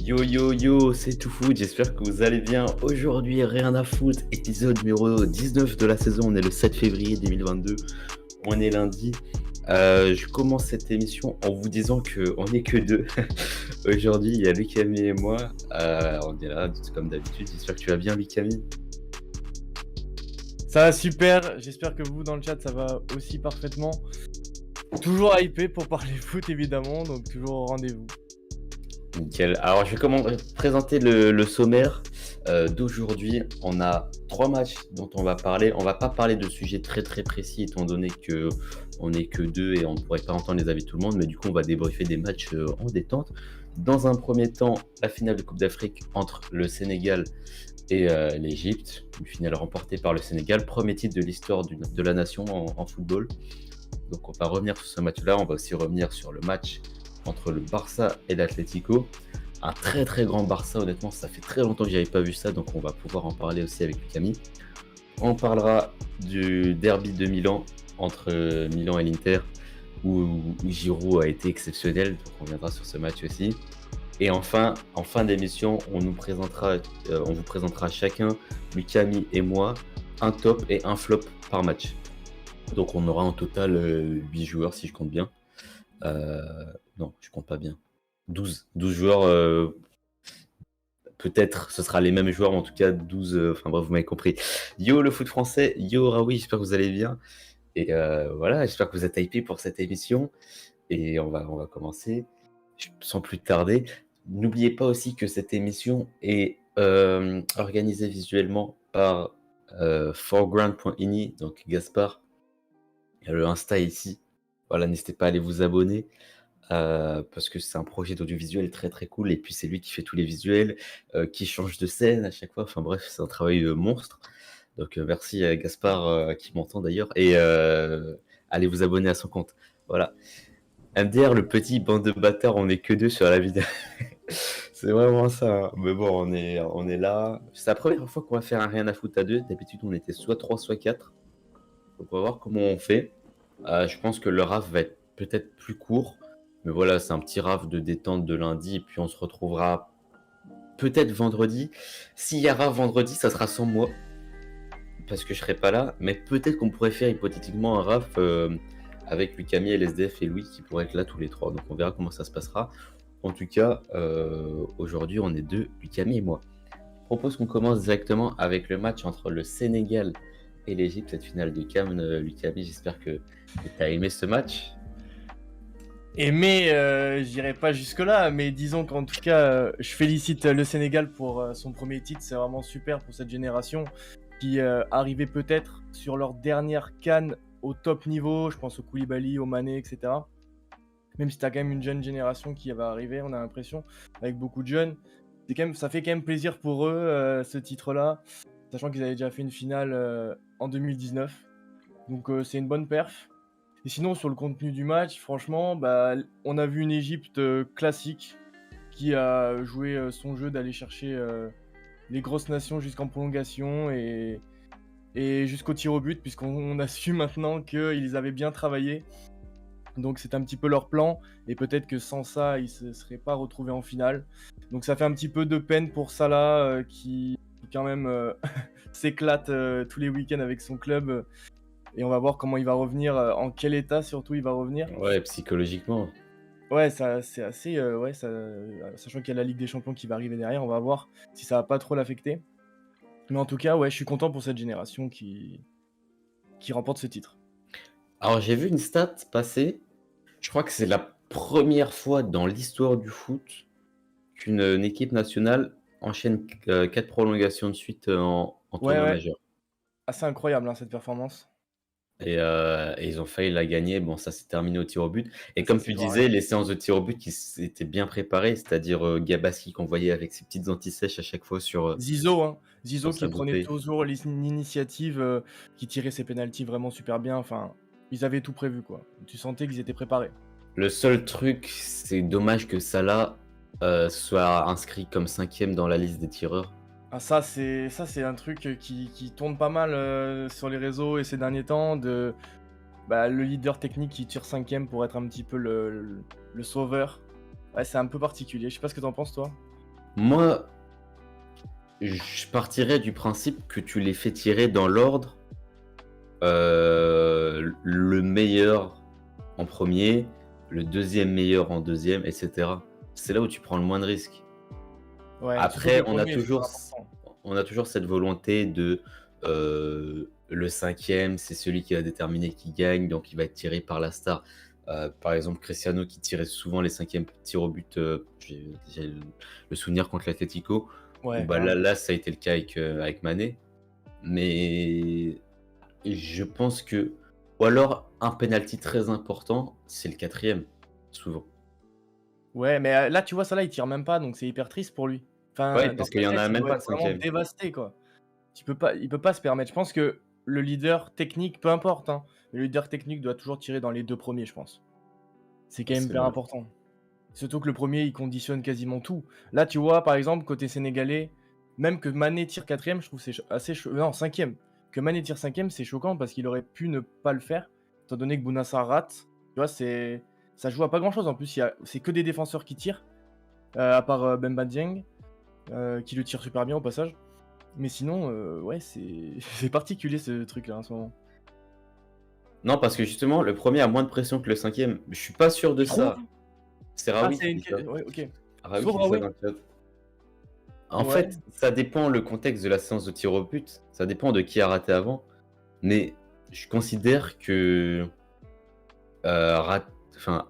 Yo yo yo, c'est tout foot, j'espère que vous allez bien. Aujourd'hui, rien à foutre, épisode numéro 19 de la saison, on est le 7 février 2022, on est lundi. Je commence cette émission en vous disant qu'on n'est que deux. Aujourd'hui, il y a Lucami et moi, on est là comme d'habitude, j'espère que tu vas bien Lucami. Ça va super, j'espère que vous dans le chat ça va aussi parfaitement. Toujours hypé pour parler foot évidemment, donc toujours au rendez-vous. Nickel. Alors, je vais présenter le sommaire d'aujourd'hui. On a 3 matchs dont on va parler. On va pas parler de sujets très très précis étant donné que on n'est que deux et on ne pourrait pas entendre les avis de tout le monde. Mais du coup, on va débriefer des matchs en détente. Dans un premier temps, la finale de Coupe d'Afrique entre le Sénégal et l'Égypte. Une finale remportée par le Sénégal. Premier titre de l'histoire de la nation en football. Donc, on va revenir sur ce match-là. On va aussi revenir sur le match entre le Barça et l'Atlético. Un très très grand Barça, honnêtement, ça fait très longtemps que j'avais pas vu ça, donc on va pouvoir en parler aussi avec Camille. On parlera du derby de Milan entre Milan et l'Inter, où Giroud a été exceptionnel, donc on reviendra sur ce match aussi. Et enfin, en fin d'émission, on vous présentera chacun, Camille et moi, un top et un flop par match. Donc on aura en total 8 joueurs si je compte bien. Non, je compte pas bien. 12 joueurs, peut-être ce sera les mêmes joueurs, mais en tout cas 12, enfin bref, vous m'avez compris. Yo le foot français, yo Raoui, j'espère que vous allez bien. Et voilà, j'espère que vous êtes hypés pour cette émission. Et on va commencer sans plus tarder. N'oubliez pas aussi que cette émission est organisée visuellement par foreground.ini, donc Gaspard. Il y a le Insta ici. Voilà, n'hésitez pas à aller vous abonner. Parce que c'est un projet d'audiovisuel très très cool et puis c'est lui qui fait tous les visuels, qui change de scène à chaque fois, enfin bref c'est un travail monstre, donc merci à Gaspard qui m'entend d'ailleurs et allez vous abonner à son compte, voilà. MDR le petit bande de bâtards, on est que deux sur la vidéo. C'est vraiment ça, hein. Mais bon on est là, c'est la première fois qu'on va faire un rien à foutre à deux, d'habitude on était soit 3 soit 4, donc on va voir comment on fait. Je pense que le RAF va être peut-être plus court. Mais voilà, c'est un petit raf de détente de lundi, et puis on se retrouvera peut-être vendredi. S'il y a raf vendredi, ça sera sans moi, parce que je serai pas là, mais peut-être qu'on pourrait faire hypothétiquement un raf avec Lucami, LSDF et Louis qui pourraient être là tous les trois. Donc on verra comment ça se passera. En tout cas, aujourd'hui on est deux, Lucami et moi. Je propose qu'on commence directement avec le match entre le Sénégal et l'Égypte, cette finale de CAN. Lucami, j'espère que tu as aimé ce match. Aimer, j'irai pas jusque-là, mais disons qu'en tout cas, je félicite le Sénégal pour son premier titre. C'est vraiment super pour cette génération qui arrivait peut-être sur leur dernière CAN au top niveau. Je pense au Koulibaly, au Mané, etc. Même si t'as quand même une jeune génération qui va arriver, on a l'impression, avec beaucoup de jeunes. Ça fait quand même plaisir pour eux, ce titre-là, sachant qu'ils avaient déjà fait une finale en 2019. Donc c'est une bonne perf. Et sinon, sur le contenu du match, franchement, on a vu une Égypte classique qui a joué son jeu d'aller chercher les grosses nations jusqu'en prolongation et jusqu'au tir au but, puisqu'on a su maintenant qu'ils avaient bien travaillé. Donc c'est un petit peu leur plan, et peut-être que sans ça, ils ne se seraient pas retrouvés en finale. Donc ça fait un petit peu de peine pour Salah, qui quand même s'éclate tous les week-ends avec son club. Et on va voir comment il va revenir, en quel état surtout il va revenir. Ouais, psychologiquement. Ouais, ça c'est assez, sachant qu'il y a la Ligue des Champions qui va arriver derrière, on va voir si ça va pas trop l'affecter. Mais en tout cas, ouais, je suis content pour cette génération qui remporte ce titre. Alors j'ai vu une stat passer, je crois que c'est la première fois dans l'histoire du foot qu'une équipe nationale enchaîne 4 prolongations de suite en tournoi Ouais, majeur. assez incroyable cette performance. Et ils ont failli la gagner, bon ça s'est terminé au tir au but. Et Ça, comme c'est tu pas disais, rien. les séances de tir au but qui étaient bien préparées, c'est-à-dire Gabaski qu'on voyait avec ses petites anti-sèches à chaque fois sur Zizou sa qui prenait montée. toujours l'initiative, qui tirait ses pénaltys vraiment super bien. Enfin, ils avaient tout prévu, quoi. Tu sentais qu'ils étaient préparés. Le seul truc, c'est dommage que Salah soit inscrit comme 5e dans la liste des tireurs. Ah, ça c'est un truc qui tourne pas mal sur les réseaux et ces derniers temps, le leader technique qui tire 5ème pour être un petit peu le sauveur. Ouais, c'est un peu particulier. Je sais pas ce que t'en penses, toi. Moi, je partirais du principe que tu les fais tirer dans l'ordre, le meilleur en premier, le deuxième meilleur en deuxième, et cetera. C'est là où tu prends le moins de risques. Ouais, surtout que Après, le premier est super important. on a toujours cette volonté de, le cinquième, c'est celui qui va déterminer qui gagne, donc il va être tiré par la star. Par exemple, Cristiano qui tirait souvent les cinquièmes tirs au but, j'ai le souvenir contre l'Atlético, où Ouais, bah, carrément. là, ça a été le cas avec Mané. Mais je pense que, ou alors un penalty très important, c'est le quatrième, souvent. Ouais, mais là, tu vois, ça là, il tire même pas, donc c'est hyper triste pour lui. Ouais, Enfin, dans parce qu'il sa y en tête, a il même doit pas être de vraiment cinquième. dévasté, quoi. Il peut pas se permettre. Je pense que le leader technique, peu importe, hein, le leader technique doit toujours tirer dans les 2 premiers, je pense. C'est quand Ouais, même c'est hyper vrai. important. Surtout que le premier, il conditionne quasiment tout. Là, tu vois, par exemple, côté sénégalais, même que Mané tire quatrième, je trouve que c'est assez non, cinquième. Que Mané tire cinquième, c'est choquant parce qu'il aurait pu ne pas le faire, étant donné que Bounassa rate. Tu vois, ça joue à pas grand-chose. En plus, c'est que des défenseurs qui tirent, à part Bemba Dieng, qui le tire super bien au passage. Mais sinon, ouais, c'est particulier ce truc-là en ce moment. Non, parce que justement, le premier a moins de pression que le cinquième. Je suis pas sûr de Tu trouves? ça. C'est Ah, Raoui c'est qui une. dit ça. Ouais, ok. Raoui qui dit ça Sovraoui? dans le chat. En Ouais. fait, ça dépend le contexte de la séance de tir au but. Ça dépend de qui a raté avant. Mais je considère que enfin,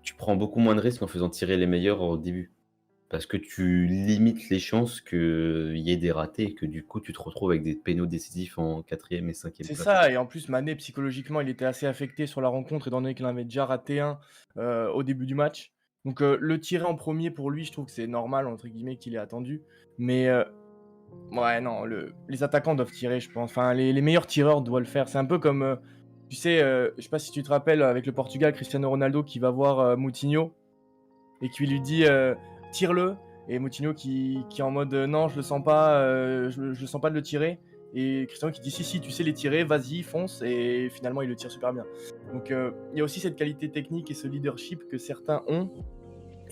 tu prends beaucoup moins de risques en faisant tirer les meilleurs au début. Parce que tu limites les chances qu'il y ait des ratés et que du coup, tu te retrouves avec des pénaux décisifs en quatrième et cinquième C'est place. ça, et en plus, Mané, psychologiquement, il était assez affecté sur la rencontre, étant donné qu'il en avait déjà raté un au début du match. Donc, le tirer en premier pour lui, je trouve que c'est normal, entre guillemets, qu'il ait attendu. Mais, ouais, non, les attaquants doivent tirer, je pense. Enfin, les meilleurs tireurs doivent le faire. C'est un peu comme, tu sais, je sais pas si tu te rappelles, avec le Portugal, Cristiano Ronaldo qui va voir Moutinho et qui lui dit tire-le. Et Moutinho qui est en mode non, je le sens pas, je le sens pas de le tirer. Et Cristiano qui dit si, si, tu sais les tirer, vas-y, fonce. Et finalement, il le tire super bien. Donc, il y a aussi cette qualité technique et ce leadership que certains ont.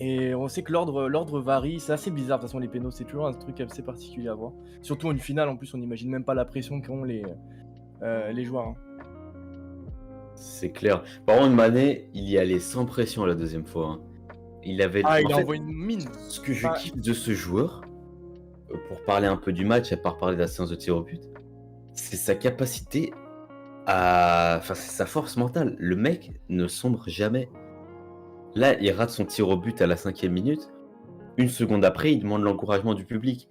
Et on sait que l'ordre varie. C'est assez bizarre, de toute façon, les pénaux. C'est toujours un truc assez particulier à voir. Surtout une finale, en plus, on n'imagine même pas la pression qu'ont les joueurs, hein. C'est clair. Par contre, Mané, il y allait sans pression la deuxième fois, hein. Il avait. Ah, En il fait, envoie une mine. ce que je Enfin, kiffe de ce joueur, pour parler un peu du match, à part parler de la séance de tir au but, c'est sa capacité à. Enfin, c'est sa force mentale. Le mec ne sombre jamais. Là, il rate son tir au but à la 5e minute. Une seconde après, il demande l'encouragement du public.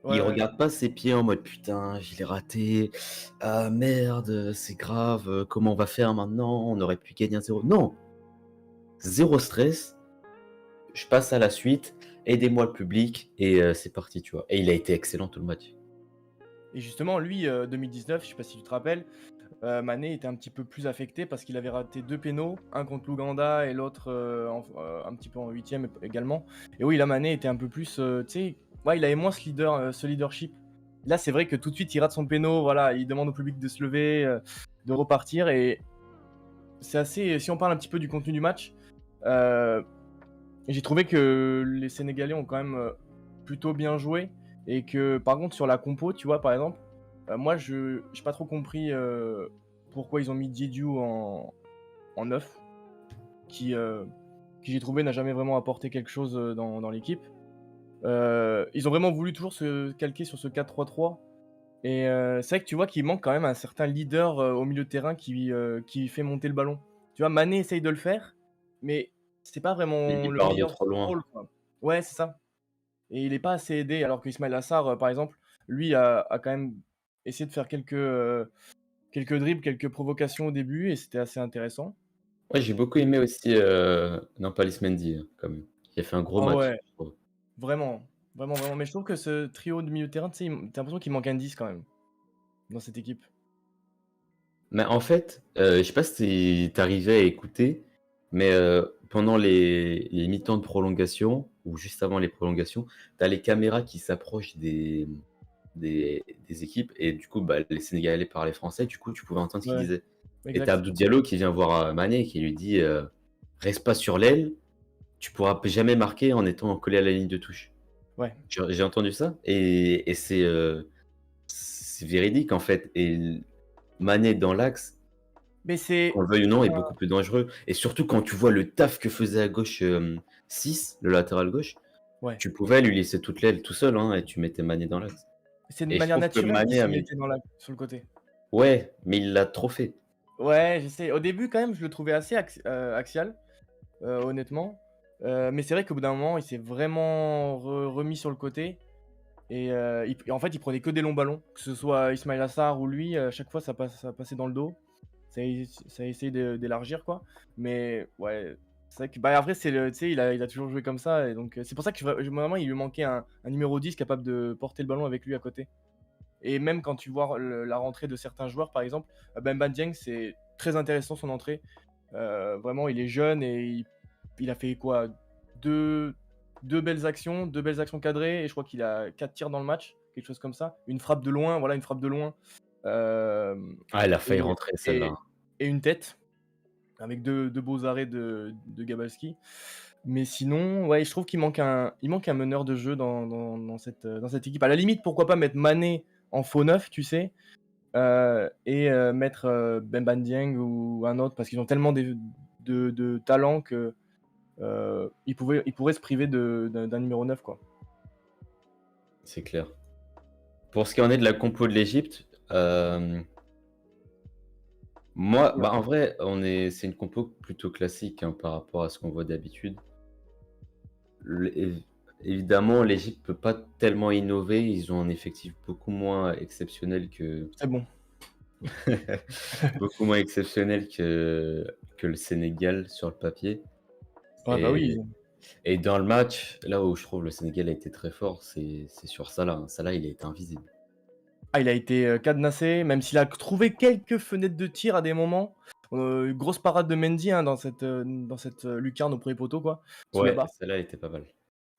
ouais, Il ouais. regarde pas ses pieds en mode putain, je l'ai raté. Ah merde, c'est grave. Comment on va faire maintenant? On aurait pu gagner un 0. Non, zéro stress. Je passe à la suite. Aidez-moi le public et c'est parti, tu vois. Et il a été excellent tout le match. Et justement, lui, 2019, je sais pas si tu te rappelles, Mané était un petit peu plus affecté parce qu'il avait raté 2 pénaux, un contre l'Ouganda et l'autre un petit peu en huitième également. Et oui, là, Mané était un peu plus, tu sais, ouais, il avait moins ce leadership. Là, c'est vrai que tout de suite, il rate son péno, voilà, il demande au public de se lever, de repartir. Et c'est assez. Si on parle un petit peu du contenu du match, euh, j'ai trouvé que les Sénégalais ont quand même plutôt bien joué. Et que par contre, sur la compo, tu vois, par exemple, moi, je n'ai pas trop compris pourquoi ils ont mis Diédhiou en 9, qui j'ai trouvé n'a jamais vraiment apporté quelque chose dans l'équipe. Ils ont vraiment voulu toujours se calquer sur ce 4-3-3. Et c'est vrai que tu vois qu'il manque quand même un certain leader au milieu de terrain qui fait monter le ballon. Tu vois, Mané essaye de le faire, mais c'est pas Et vraiment il le part de meilleur trop loin. rôle, quoi. Ouais, c'est ça. Et il est pas assez aidé, alors qu'Ismaël Assar, par exemple, lui a quand même essayé de faire quelques dribbles, quelques provocations au début, et c'était assez intéressant. Ouais, j'ai beaucoup aimé aussi Nampalys Mendy, hein, quand même. Il a fait un gros Ah match, ouais, je trouve. vraiment, vraiment, vraiment. Mais je trouve que ce trio de milieu de terrain, tu sais, t'as l'impression qu'il manque un 10 quand même dans cette équipe. Mais en fait, je sais pas si t'arrivais à écouter, mais pendant les mi-temps de prolongation ou juste avant les prolongations, t'as les caméras qui s'approchent des équipes et du coup, bah, les Sénégalais parlaient français, du coup, tu pouvais entendre ce qu'ils Ouais, disaient. Et t'as exact. Abdou Diallo qui vient voir Mané et qui lui dit reste pas sur l'aile, tu pourras jamais marquer en étant collé à la ligne de touche. Ouais. J'ai entendu ça et c'est véridique, en fait et Mané dans l'axe, Mais c'est qu'on le veuille ou non, est beaucoup plus dangereux et surtout quand tu vois le taf que faisait à gauche, 6, le latéral gauche, ouais. tu pouvais lui laisser toute l'aile tout seul, hein et tu mettais Mané dans l'axe C'est de et je manière trouve que naturelle qu'il Mané se a mis mettait sur le côté. ouais, mais il l'a trop fait. Ouais, je sais. Au début, quand même, je le trouvais assez axial, honnêtement. Mais c'est vrai qu'au bout d'un moment, il s'est vraiment remis sur le côté et en fait, il prenait que des longs ballons, que ce soit Ismaïla Sarr ou lui, à chaque fois, ça passait dans le dos. Ça a essayé d'élargir, quoi. Mais ouais, c'est vrai que bah, après, tu sais, il a toujours joué comme ça et donc c'est pour ça que vraiment, il lui manquait un numéro 10 capable de porter le ballon avec lui à côté. Et même quand tu vois la rentrée de certains joueurs, par exemple, Bamba Dieng, c'est très intéressant son entrée. Vraiment, il est jeune et il a fait quoi, deux, deux belles actions cadrées, et je crois qu'il a 4 tirs dans le match, quelque chose comme ça. Une frappe de loin, voilà, une frappe de loin. Euh, Ah, elle a failli et, rentrer celle-là, et, hein. et une tête, avec deux beaux arrêts de Gabalski. Mais sinon, ouais, je trouve il manque un meneur de jeu dans cette équipe. À la limite, pourquoi pas mettre Mané en faux neuf, tu sais, et mettre Bemba Dieng ou un autre, parce qu'ils ont tellement de talent que ils pourraient se priver d'un numéro 9, quoi. C'est clair. Pour ce qui en est de la compo de l'Égypte, moi, Ouais, bah, en vrai, c'est une compo plutôt classique, hein, par rapport à ce qu'on voit d'habitude. Évidemment, l'Égypte peut pas tellement innover, ils ont un effectif beaucoup moins exceptionnel que c'est bon. beaucoup moins exceptionnel que le Sénégal sur le papier Ouais, bah oui. et et dans le match, là où je trouve le Sénégal a été très fort, c'est sur Salah, hein. Salah, il a été invisible. Ah, il a été cadenassé, même s'il a trouvé quelques fenêtres de tir à des moments. Grosse parade de Mendy, hein, dans cette lucarne au premier poteau, quoi, sous la Ouais, barre. celle-là était pas mal.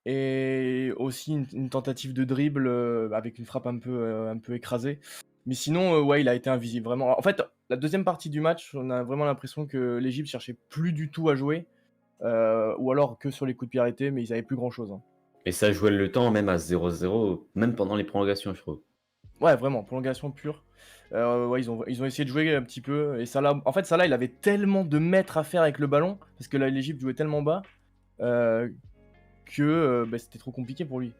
Et aussi une tentative de dribble, avec une frappe un peu écrasée. Mais sinon, ouais, il a été invisible, vraiment. En fait, la deuxième partie du match, on a vraiment l'impression que l'Égypte cherchait plus du tout à jouer, ou alors que sur les coups de pied arrêtés, mais ils avaient plus grand-chose, hein. Et ça jouait le temps même à 0-0, même pendant les prolongations, je trouve. Ouais, vraiment, prolongation pure. Ouais, ils ont essayé de jouer un petit peu, et Salah, en fait, Salah, il avait tellement de mètres à faire avec le ballon, parce que là, l'Égypte jouait tellement bas, heu, que, bah, c'était trop compliqué pour lui.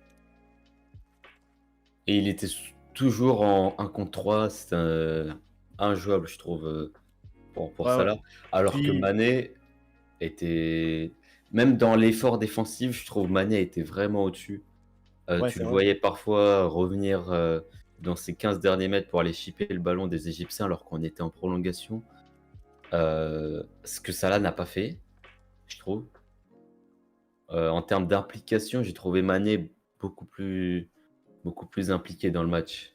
Et il était toujours en 1 contre 3, c'était injouable, je trouve, pour Ouais, ouais. Salah. Alors que Puis Mané était, même dans l'effort défensif, je trouve Mané était vraiment au-dessus. ouais, Tu c'est le vrai. voyais parfois revenir dans ses 15 derniers mètres pour aller chipper le ballon des Égyptiens alors qu'on était en prolongation. Ce que Salah n'a pas fait, je trouve. En termes d'implication, j'ai trouvé Mané beaucoup plus impliqué dans le match.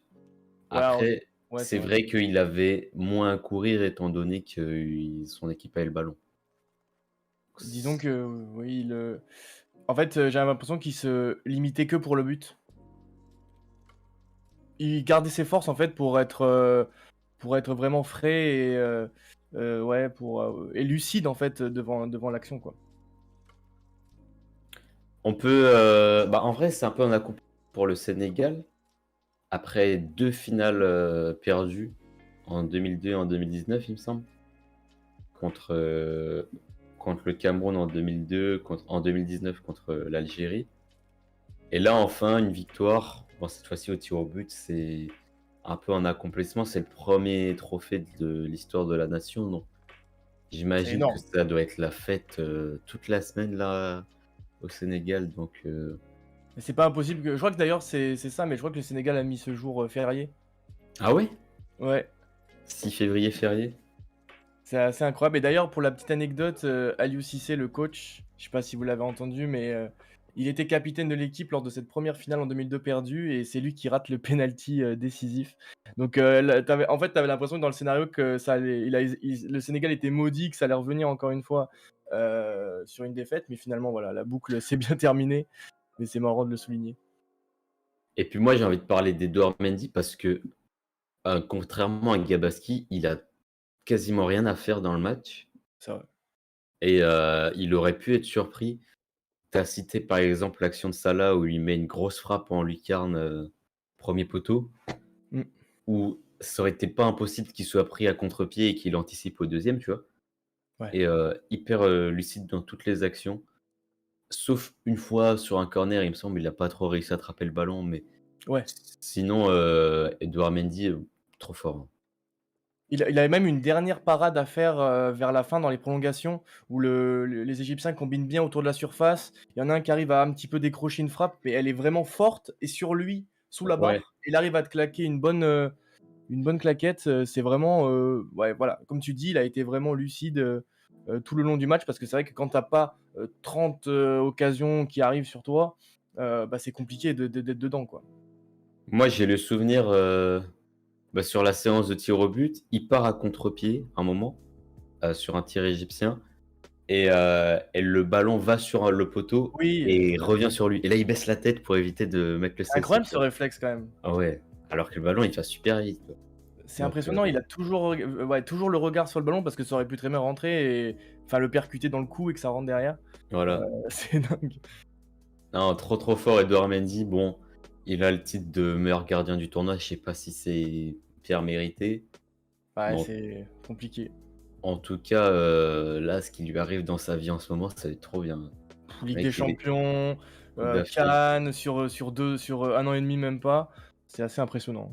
Ouais, alors Après, ouais, c'est c'est vrai. vrai qu'il avait moins à courir étant donné que son équipe avait le ballon. Disons que oui, en fait, j'avais l'impression qu'il se limitait que pour le but. Il gardait ses forces, en fait, pour être vraiment frais et ouais, et lucide, en fait, devant l'action, quoi. On peut, bah, en vrai, c'est un peu un accompli pour le Sénégal. Après 2 finales, perdues en 2002 et en 2019, il me semble, contre, contre le Cameroun en 2002, en 2019 contre l'Algérie. Et là, enfin, une victoire. Bon, cette fois-ci au tir au but, c'est un peu un accomplissement. C'est le premier trophée de l'histoire de la nation, donc C'est j'imagine que énorme. ça doit être la fête toute la semaine là au Sénégal. Donc, Mais c'est pas impossible que je crois que d'ailleurs c'est ça, mais je crois que le Sénégal a mis ce jour, férié. ah ouais? Ouais, 6 février férié? c'est assez incroyable, et d'ailleurs, pour la petite anecdote, Aliou Cissé, le coach, je sais pas si vous l'avez entendu, mais il était capitaine de l'équipe lors de cette première finale en 2002 perdue, et c'est lui qui rate le penalty, décisif. Donc là, en fait, tu avais l'impression que dans le scénario que ça allait le Sénégal était maudit, que ça allait revenir encore une fois, sur une défaite, mais finalement, voilà, la boucle s'est bien terminée, mais c'est marrant de le souligner. Et puis moi, j'ai envie de parler d'Edouard Mendy parce que, contrairement à Gabaski, il a quasiment rien à faire dans le match C'est vrai. et il aurait pu être surpris. tu as cité par exemple l'action de Salah où il met une grosse frappe en lucarne, 1er poteau, Mmh. où ça aurait été pas impossible qu'il soit pris à contre-pied et qu'il anticipe au deuxième, tu vois? Ouais. Et hyper, lucide dans toutes les actions, sauf une fois sur un corner, il me semble, il a pas trop réussi à attraper le ballon, mais Ouais. sinon, Edouard Mendy, trop fort, hein. Il avait même une dernière parade à faire, vers la fin dans les prolongations où les Égyptiens combinent bien autour de la surface. Il y en a un qui arrive à un petit peu décrocher une frappe, mais elle est vraiment forte et sur lui, sous la Ouais. barre, il arrive à te claquer une bonne claquette. C'est vraiment, ouais, voilà, comme tu dis, il a été vraiment lucide, tout le long du match parce que c'est vrai que quand tu as pas, 30, occasions qui arrivent sur toi, bah, c'est compliqué d'être dedans, quoi. Moi, j'ai le souvenir, bah, sur la séance de tir au but, il part à contre-pied un moment, sur un tir égyptien et le ballon va sur le poteau Oui, et revient sur lui et là, il baisse la tête pour éviter de mettre le c'est celle-ci, incroyable tu ce vois? réflexe quand même. Ah ouais, alors que le ballon, il va super vite, quoi. C'est Donc impressionnant, il a toujours ouais, toujours le regard sur le ballon parce que ça aurait pu très bien rentrer et enfin le percuter dans le cou et que ça rentre derrière. voilà. C'est dingue. Non, trop, trop fort Edouard Mendy. Bon, il a le titre de meilleur gardien du tournoi. Je sais pas si c'est bien mérité, mais Ouais, c'est compliqué. en tout cas, là, ce qui lui arrive dans sa vie en ce moment, ça va être trop bien. Ligue des Mec, il est champions, coupe d'Afrique. CAN sur 1 an et demi même pas. C'est assez impressionnant.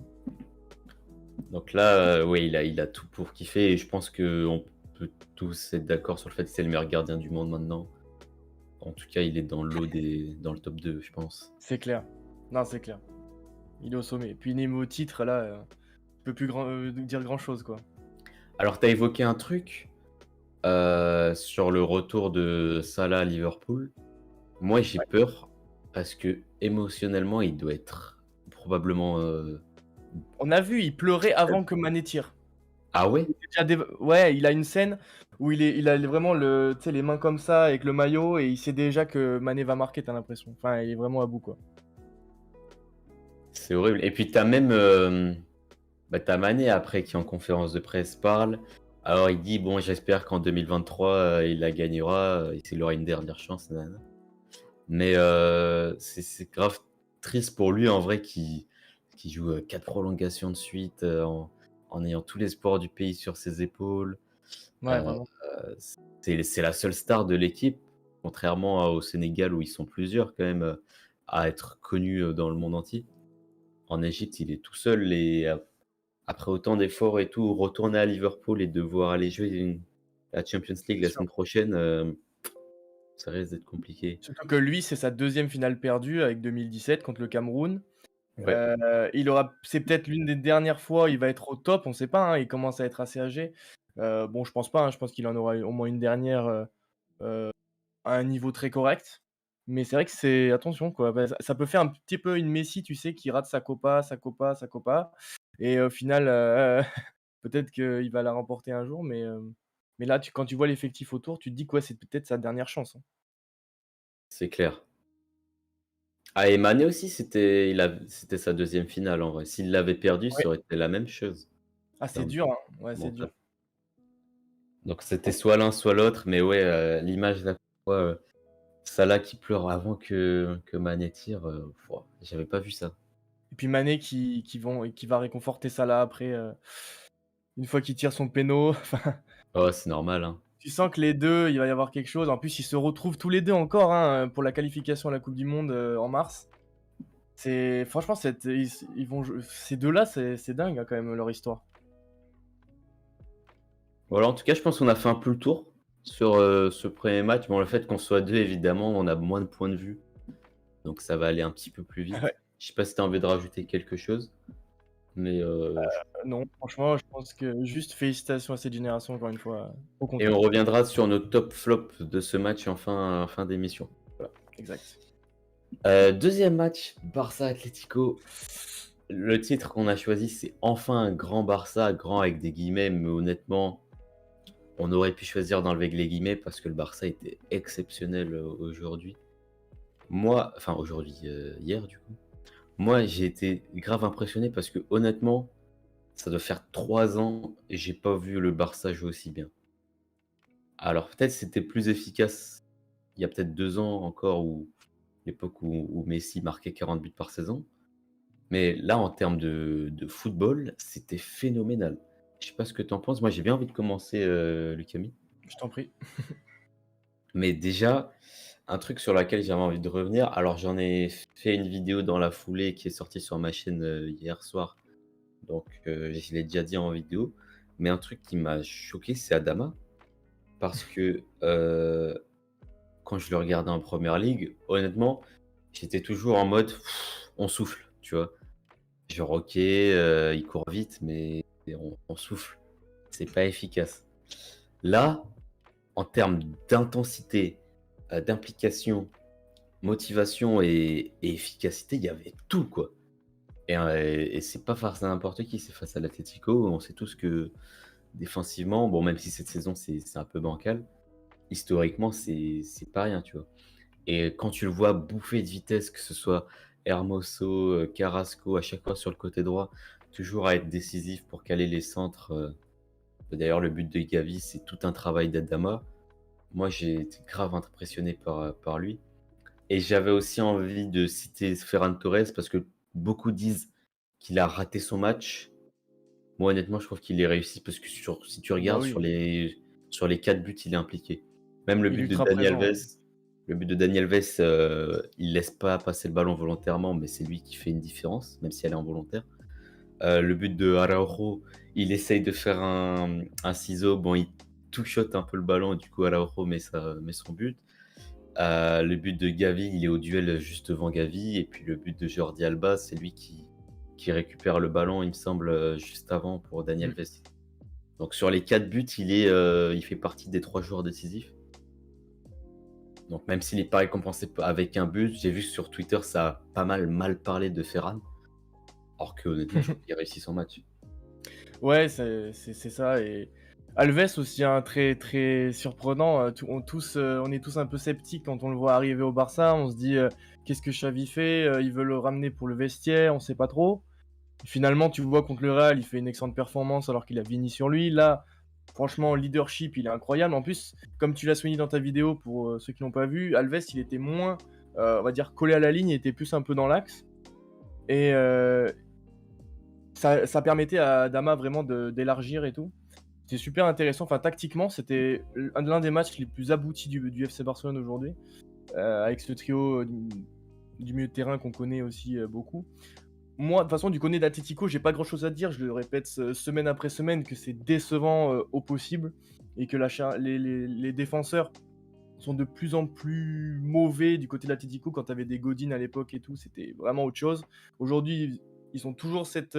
Donc là, ouais, il a tout pour kiffer et je pense qu'on peut tous être d'accord sur le fait que c'est le meilleur gardien du monde maintenant. En tout cas, il est dans le top 2, je pense. C'est clair. Non, c'est clair. Il est au sommet. Et puis niveau titre là, il peut plus dire grand chose, quoi. Alors, tu as évoqué un truc, sur le retour de Salah à Liverpool. Moi, j'ai Ouais. peur parce que émotionnellement, il doit être probablement, On a vu, il pleurait avant que Mané tire. ah ouais? Ouais, il a une scène où il a vraiment tu sais, les mains comme ça avec le maillot et il sait déjà que Mané va marquer, tu l'impression. Enfin, il est vraiment à bout, quoi. C'est horrible et puis tu as même, bah, tu Mané après qui en conférence de presse parle. Alors il dit: «Bon, j'espère qu'en 2023, il la gagnera, et qu'il aura une dernière chance, nanana». Mais c'est grave triste pour lui en vrai qui joue, 4 prolongations de suite, en ayant tout l'espoir du pays sur ses épaules. Ouais, Heu, vraiment. c'est la seule star de l'équipe, contrairement au Sénégal où ils sont plusieurs quand même, à être connus, dans le monde entier. En Égypte, il est tout seul et après autant d'efforts et tout, retourner à Liverpool et devoir aller jouer la Champions League C'est la sûr. semaine prochaine, ça risque d'être compliqué. Surtout que lui, c'est sa deuxième finale perdue avec 2017 contre le Cameroun. Ouais, C'est peut-être l'une des dernières fois où il va être au top, on sait pas, hein, il commence à être assez âgé. Bon, je pense pas, hein, je pense qu'il en aura au moins une dernière, à un niveau très correct. Mais c'est vrai que c'est attention quoi, bah, ça peut faire un petit peu une Messi, tu sais, qui rate sa Copa, sa Copa, sa Copa et au final, peut-être qu'il va la remporter un jour, mais là, quand tu vois l'effectif autour, tu te dis que ouais, c'est peut-être sa dernière chance, hein. c'est clair. Ah et Mané aussi, c'était sa deuxième finale en vrai. S'il l'avait perdue, Ouais. ça aurait été la même chose, Ah, c'est termes dur, hein. Ouais, c'est dur. mental. Donc c'était soit l'un, soit l'autre, mais ouais, l'image là, fois, Salah qui pleure avant que Mané tire, pouah, j'avais pas vu ça. Et puis Mané qui va réconforter Salah après, une fois qu'il tire son pénal. Enfin, Oh, c'est normal, hein. tu sens que les 2, il va y avoir quelque chose. En plus, ils se retrouvent tous les 2 encore, hein, pour la qualification à la coupe du monde, en mars. C'est franchement, ils vont jou ces 2-là, c'est dingue, hein, quand même, leur histoire. Voilà, en tout cas, je pense qu'on a fait un peu le tour sur, ce premier match. Bon, le fait qu'on soit 2 évidemment, on a moins de points de vue, donc ça va aller un petit peu plus vite. Ouais. Je sais pas si tu as envie de rajouter quelque chose, mais j Non, franchement, je pense que juste félicitations à cette génération, encore une fois, trop et on content. reviendra sur nos top flops de ce match en fin d'émission. Voilà. Exact. 2e match, Barça Atlético. Le titre qu'on a choisi, c'est «Enfin un grand Barça», grand avec des guillemets, mais honnêtement, on aurait pu choisir d'enlever les guillemets parce que le Barça était exceptionnel, aujourd'hui. Moi enfin aujourd'hui, hier du coup. Moi, j'ai été grave impressionné parce que honnêtement, ça doit faire 3 ans et j'ai pas vu le Barça jouer aussi bien. Alors peut-être c'était plus efficace il y a peut-être 2 ans encore où l'époque où Messi marquait 40 buts par saison. Mais là, en termes de football, c'était phénoménal. Je sais pas ce que tu en penses? Moi, j'ai bien envie de commencer, Lucami. Je t'en prie. Mais déjà, un truc sur laquelle j'avais envie de revenir, alors j'en ai fait une vidéo dans la foulée qui est sortie sur ma chaîne, hier soir, donc je l'ai déjà dit en vidéo. Mais un truc qui m'a choqué, c'est Adama parce que, quand je le regardais en Première Ligue, honnêtement, j'étais toujours en mode: «On souffle», tu vois? Genre OK, il court vite, mais on souffle. C'est pas efficace. Là, en termes d'intensité, d'implication, motivation et efficacité, il y avait tout, quoi. Et c'est pas face à n'importe qui, c'est face à l'Atlético. On sait tous que défensivement, bon, même si cette saison c'est un peu bancal, historiquement, c'est pas rien, tu vois? Et quand tu le vois bouffer de vitesse, que ce soit Hermoso, Carrasco, à chaque fois sur le côté droit, toujours à être décisif pour caler les centres, d'ailleurs le but de Gavi, c'est tout un travail d'Adama. Moi, j'ai été grave impressionné par lui et j'avais aussi envie de citer Ferran Torres parce que beaucoup disent qu'il a raté son match. Moi, honnêtement, je trouve qu'il est réussi parce que si tu Bah regardes oui, sur les 4 buts, il est impliqué. Même il est ultra présent, hein. Le but de Dani Alves, il laisse pas passer le ballon volontairement, mais c'est lui qui fait une différence, même si elle est involontaire. Le but de Araujo, il essaye de faire un ciseau, bon, il touchote un peu le ballon et du coup Araujo met son but. Le but de Gavi, il est au duel juste devant Gavi et puis le but de Jordi Alba, c'est lui qui récupère le ballon, il me semble, juste avant pour Dani Mmh. Alves. Donc sur les 4 buts, il fait partie des 3 joueurs décisifs. Donc même s'il est pas récompensé avec un but, j'ai vu que sur Twitter, ça a pas mal parlé de Ferran, alors que honnêtement, je trouve qu'il réussit son match. Ouais, c'est ça. Et Alves aussi, un très très surprenant. On est tous un peu sceptiques quand on le voit arriver au Barça. On se dit, qu'est-ce que Xavi fait? Il veut le ramener pour le vestiaire, on sait pas trop. Finalement, tu vois contre le Real, il fait une excellente performance alors qu'il a Vini sur lui. Là, franchement, leadership, il est incroyable. En plus, comme tu l'as souligné dans ta vidéo, pour ceux qui l'ont pas vu, Alves, il était moins, on va dire, collé à la ligne, il était plus un peu dans l'axe. Et ça permettait à Dama vraiment d'élargir et tout. C'était super intéressant. Enfin, tactiquement, c'était l'un des matchs les plus aboutis du FC Barcelone aujourd'hui, avec ce trio du milieu de terrain qu'on connaît aussi beaucoup. Moi, de toute façon, du côté d'Atletico, j'ai pas grand-chose à dire. Je le répète semaine après semaine que c'est décevant au possible et que les défenseurs sont de plus en plus mauvais du côté de l'Atletico. Quand tu avais des Godin à l'époque et tout, c'était vraiment autre chose. Aujourd'hui, ils ont toujours cette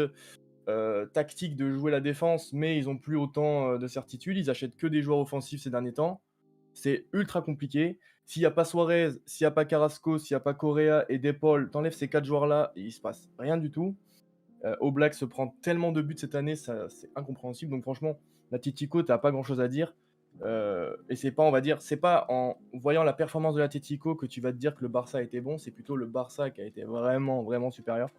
tactique de jouer la défense, mais ils ont plus autant de certitude. Ils achètent que des joueurs offensifs ces derniers temps. C'est ultra compliqué. S'il n'y a pas Suarez, s'il n'y a pas Carrasco, s'il n'y a pas Correa et Depol, t'enlèves ces 4 joueurs-là et il se passe rien du tout. Oblak se prend tellement de buts cette année, c'est incompréhensible. Donc franchement, la Titico, t'as pas grand-chose à dire. Et c'est pas, on va dire, c'est pas en voyant la performance de la Titico que tu vas te dire que le Barça a été bon, c'est plutôt le Barça qui a été vraiment, vraiment supérieur.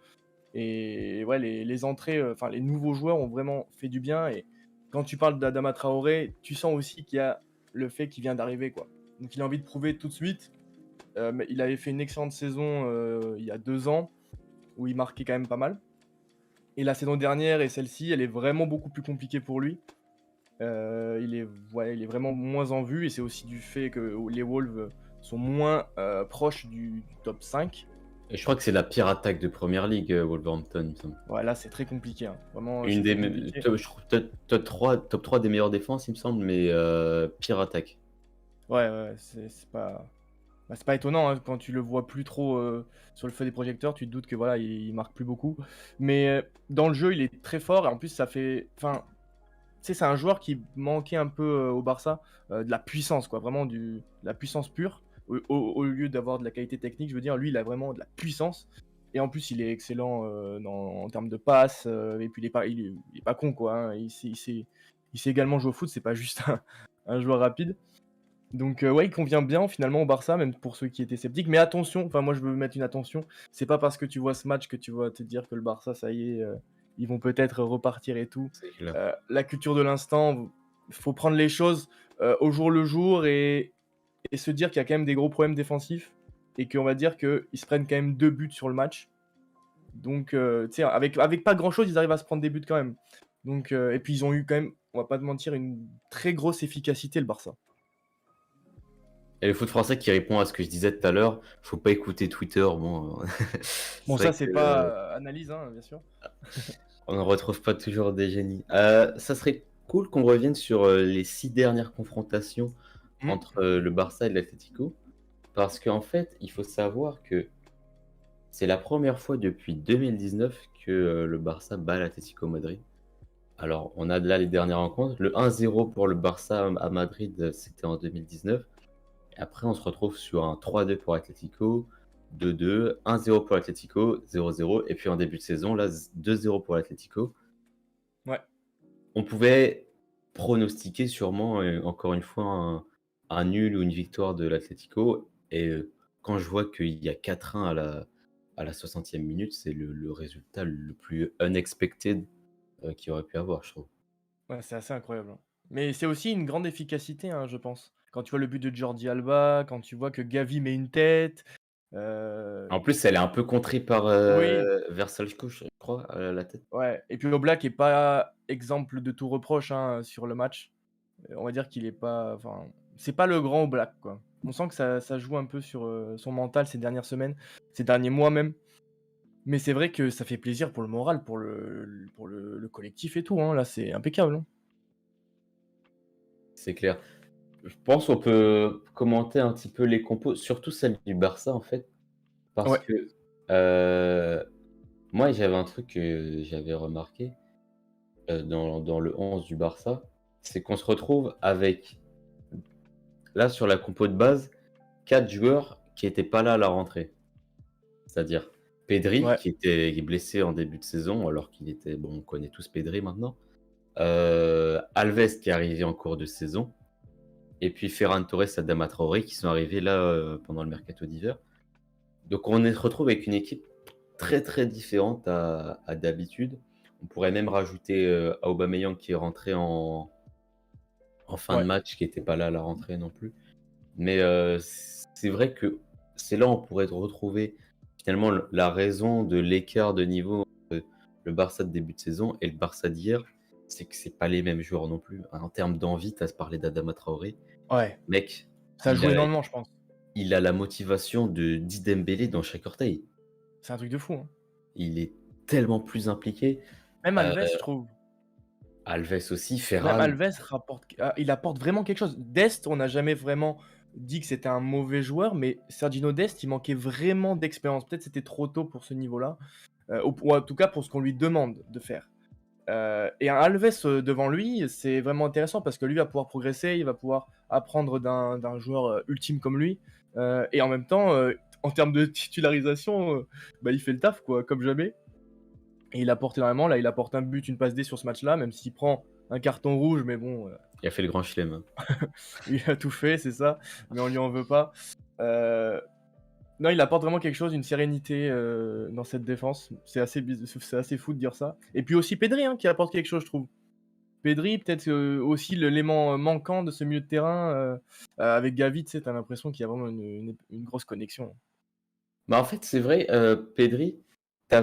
Et ouais, les entrées, enfin les nouveaux joueurs ont vraiment fait du bien. Et quand tu parles d'Adama Traoré, tu sens aussi qu'il y a le fait qu'il vient d'arriver, quoi. Donc il a envie de prouver tout de suite. Mais il avait fait une excellente saison il y a 2 ans, où il marquait quand même pas mal. Et la saison dernière et celle-ci, elle est vraiment beaucoup plus compliquée pour lui. Il est vraiment moins en vue, et c'est aussi du fait que les Wolves sont moins proches du top 5. Et je crois que c'est la pire attaque de Première Ligue, Wolverhampton, il me semble. Ouais, là, c'est très compliqué, hein. Vraiment, Une c'est des très me compliqué. top je crois peut-être top 3 des meilleures défenses, il me semble, mais pire attaque. Ouais, ouais, c'est pas. Bah, c'est pas étonnant, hein, quand tu le vois plus trop sur le feu des projecteurs, tu te doutes que voilà, il marque plus beaucoup. Mais dans le jeu, il est très fort, et en plus, ça fait. Enfin, tu sais, c'est un joueur qui manquait un peu au Barça, de la puissance, quoi, vraiment de la puissance pure. Au lieu d'avoir de la qualité technique, je veux dire, lui, il a vraiment de la puissance. Et en plus, il est excellent en termes de passes, et puis il est pas con, quoi, hein. Il sait également jouer au foot, c'est pas juste un joueur rapide. Donc ouais, il convient bien finalement au Barça, même pour ceux qui étaient sceptiques. Mais attention, enfin moi je veux mettre une attention, c'est pas parce que tu vois ce match que tu vas te dire que le Barça, ça y est, ils vont peut-être repartir et tout. C'est clair. La culture de l'instant, faut prendre les choses au jour le jour, et et se dire qu'il y a quand même des gros problèmes défensifs et qu'on va dire qu'ils se prennent quand même 2 buts sur le match. Donc, tu sais, avec pas grand-chose, ils arrivent à se prendre des buts quand même. Donc, et puis ils ont eu quand même, on va pas te mentir, une très grosse efficacité, le Barça. Et le foot français qui répond à ce que je disais tout à l'heure, faut pas écouter Twitter. Bon, Bon, c'est ça, vrai c'est que pas analyse, hein, bien sûr. on ne retrouve pas toujours des génies. Ça serait cool qu'on revienne sur les 6 dernières confrontations Mmh. entre le Barça et l'Atlético, parce qu'en fait, il faut savoir que c'est la première fois depuis 2019 que le Barça bat l'Atlético Madrid. Alors, on a là les dernières rencontres. Le 1-0 pour le Barça à Madrid, c'était en 2019. Et après, on se retrouve sur un 3-2 pour Atlético, 2-2, 1-0 pour l'Atlético, 0-0. Et puis en début de saison, là, 2-0 pour l'Atlético. Ouais. On pouvait pronostiquer sûrement, encore une fois, un nul ou une victoire de l'Atlético. Et quand je vois qu'il y a 4-1 à la 60e minute, c'est le résultat le plus unexpected qu'il aurait pu avoir, je trouve. Ouais, c'est assez incroyable, hein. Mais c'est aussi une grande efficacité, hein, je pense. Quand tu vois le but de Jordi Alba, quand tu vois que Gavi met une tête, heu, En plus, elle est un peu contrée par oui, Versalco, je crois, à la tête. ouais, et puis Oblak est pas exemple de tout reproche, hein, sur le match. On va dire qu'il est pas, enfin, c'est pas le grand Oblak, quoi. On sent que ça joue un peu sur, son mental ces dernières semaines, ces derniers mois même. Mais c'est vrai que ça fait plaisir pour le moral, pour le collectif et tout, hein. Là, c'est impeccable, hein. C'est clair. Je pense qu'on peut commenter un petit peu les compos, surtout celle du Barça, en fait, parce Ouais, que euh, moi, j'avais un truc que j'avais remarqué dans le 11 du Barça, c'est qu'on se retrouve avec, là, sur la compo de base, 4 joueurs qui n'étaient pas là à la rentrée. C'est-à-dire Pedri, ouais, qui est blessé en début de saison, alors qu'il était, bon, on connaît tous Pedri maintenant. Alves, qui est arrivé en cours de saison. Et puis Ferran Torres et Adama Traoré, qui sont arrivés là pendant le mercato d'hiver. Donc on se retrouve avec une équipe très très différente à d'habitude. On pourrait même rajouter Aubameyang qui est rentré en fin de ouais. match, qui n'était pas là à la rentrée non plus. Mais c'est vrai que c'est là où on pourrait retrouver finalement la raison de l'écart de niveau entre le Barça de début de saison et le Barça d'hier. C'est que c'est pas les mêmes joueurs non plus. En termes d'envie, tu as parlé d'Adama Traoré. Ouais, Mec, ça il joue a, énormément, je pense. il a la motivation de Dembélé dans chaque orteil. C'est un truc de fou, hein. Il est tellement plus impliqué. Même Euh, Alves, je trouve. Alves aussi, Même Ferran. Alves il apporte vraiment quelque chose. Dest, on n'a jamais vraiment dit que c'était un mauvais joueur, mais Sergino Dest, il manquait vraiment d'expérience. Peut-être c'était trop tôt pour ce niveau-là, ou en tout cas pour ce qu'on lui demande de faire. Et un Alves devant lui, c'est vraiment intéressant parce que lui va pouvoir progresser, il va pouvoir apprendre d'un joueur ultime comme lui. Et en même temps, en termes de titularisation, bah, il fait le taf, quoi, comme jamais. Et il apporte énormément. Là, il apporte un but, une passe D sur ce match-là, même s'il prend un carton rouge, mais bon, Il a fait le grand chelem, hein. il a tout fait, c'est ça, mais on lui en veut pas. Euh, Non, il apporte vraiment quelque chose, une sérénité dans cette défense. C'est assez fou de dire ça. Et puis aussi Pedri, hein, qui apporte quelque chose, je trouve. Pedri, peut-être aussi l'élément manquant de ce milieu de terrain avec Gavi, tu sais, t'as l'impression qu'il y a vraiment une grosse connexion. Bah, en fait, c'est vrai, Pedri, il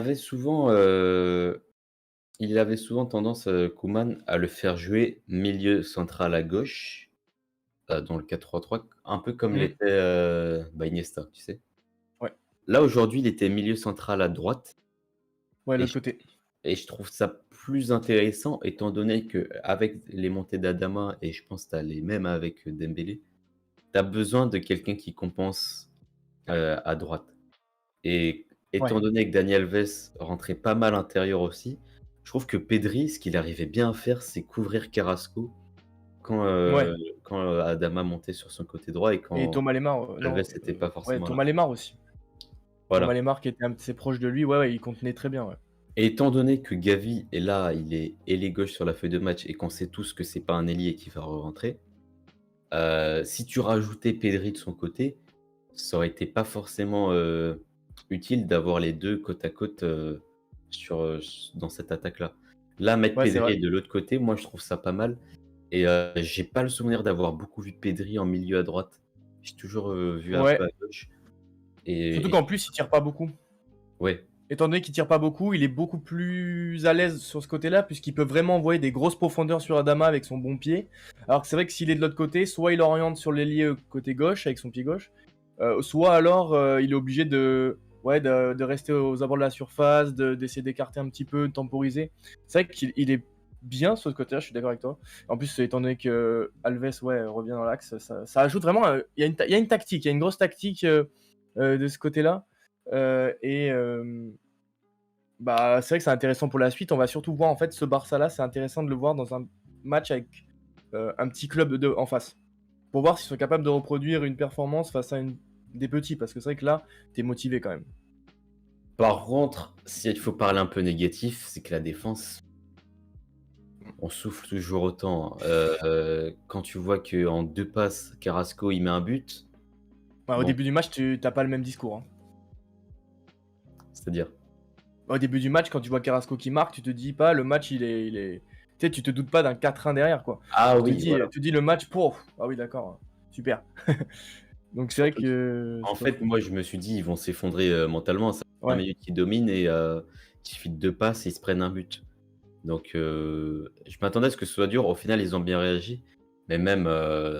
avait souvent tendance, Koeman, à le faire jouer milieu central à gauche, dans le 4-3-3, un peu comme Mm. l'était Iniesta, tu sais. Ouais, Là, aujourd'hui, il était milieu central à droite. ouais, Et l'autre je, côté. et je trouve ça plus intéressant, étant donné que avec les montées d'Adama, et je pense que tu as les mêmes avec Dembélé, tu as besoin de quelqu'un qui compense à droite. Et étant Ouais, donné que Dani Alves rentrait pas mal intérieur aussi, je trouve que Pedri, ce qu'il arrivait bien à faire, c'est couvrir Carrasco quand, ouais. Adama montait sur son côté droit et Et quand Thomas Lemar, Alves n'était pas ouais, forcément là. Thomas Lemar aussi. Thomas Voilà. Lemar qui était assez proche de lui, ouais, ouais, il contenait très bien, ouais. Et étant donné que Gavi est là, il est ailier gauche sur la feuille de match et qu'on sait tous que c'est pas un ailier qui va rentrer, si tu rajoutais Pedri de son côté, ça aurait été pas forcément utile d'avoir les deux côte à côte dans cette attaque-là. Là, mettre Ouais, c'est vrai. Pedri de l'autre côté, moi je trouve ça pas mal. Et j'ai pas le souvenir d'avoir beaucoup vu Pedri en milieu à droite J'ai toujours vu un Ouais, peu à gauche. surtout Et qu'en plus, il tire pas beaucoup. ouais, Étant donné qu'il tire pas beaucoup, il est beaucoup plus à l'aise sur ce côté-là, puisqu'il peut vraiment envoyer des grosses profondeurs sur Adama avec son bon pied. Alors que c'est vrai que s'il est de l'autre côté, soit il oriente sur l'ailier côté gauche avec son pied gauche, soit alors il est obligé de rester aux abords de la surface, d'essayer d'écarter un petit peu, de temporiser. C'est vrai qu'il est bien sur ce côté-là, je suis d'accord avec toi. En plus, étant donné que Alves revient dans l'axe, ça ajoute vraiment. Il y a une tactique, il y a une grosse tactique de ce côté-là. Et bah, c'est vrai que c'est intéressant pour la suite. On va surtout voir en fait ce Barça-là, c'est intéressant de le voir dans un match avec un petit club en face. Pour voir s'ils sont capables de reproduire une performance face à des petits. Parce que c'est vrai que là, t'es motivé quand même. par contre, s'il faut parler un peu négatif, c'est que la défense, on souffle toujours autant. Quand tu vois qu'en 2 passes, Carrasco, il met un but, Bah, au bon, début du match, tu t'as pas le même discours, hein. c'est-à-dire? Au début du match, quand tu vois Carrasco qui marque, tu te dis pas le match il est. Tu sais, tu te doutes pas d'un 4-1 derrière quoi. Ah Tu te oui, dis, voilà. tu te dis le match pour. Ah oui, d'accord, super. Donc c'est vrai Surtout que qu'en c'est pas fait, fou. moi, je me suis dit: «Ils vont s'effondrer, mentalement». Ça fait 20 Ouais, minutes qu'ils dominent et il suffit de 2 passes et ils se prennent un but. Donc je m'attendais à ce que ce soit dur. Au final, ils ont bien réagi, mais même,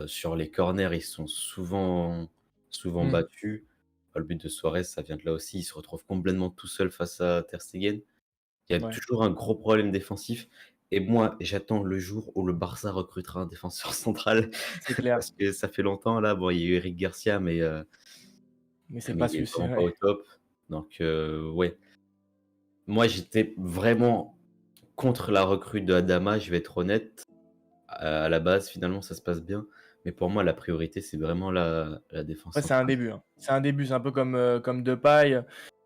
sur les corners, ils sont souvent hmm, battus. Le but de Suarez, ça vient de là aussi. Il se retrouve complètement tout seul face à ter Stegen. Il y a ouais, toujours un gros problème défensif et moi, j'attends le jour où le Barça recrutera un défenseur central c'est clair. parce que ça fait longtemps là. Bon, il y a eu Eric Garcia, Mais c'est mais pas il est celui-ci, vraiment pas ouais. au top. Donc ouais. Moi, j'étais vraiment contre la recrue de Adama, je vais être honnête. À la base, finalement, ça se passe bien, mais pour moi, la priorité, c'est vraiment la défense Après, c'est un centrale. début, hein. C'est un début, c'est un peu comme Depay.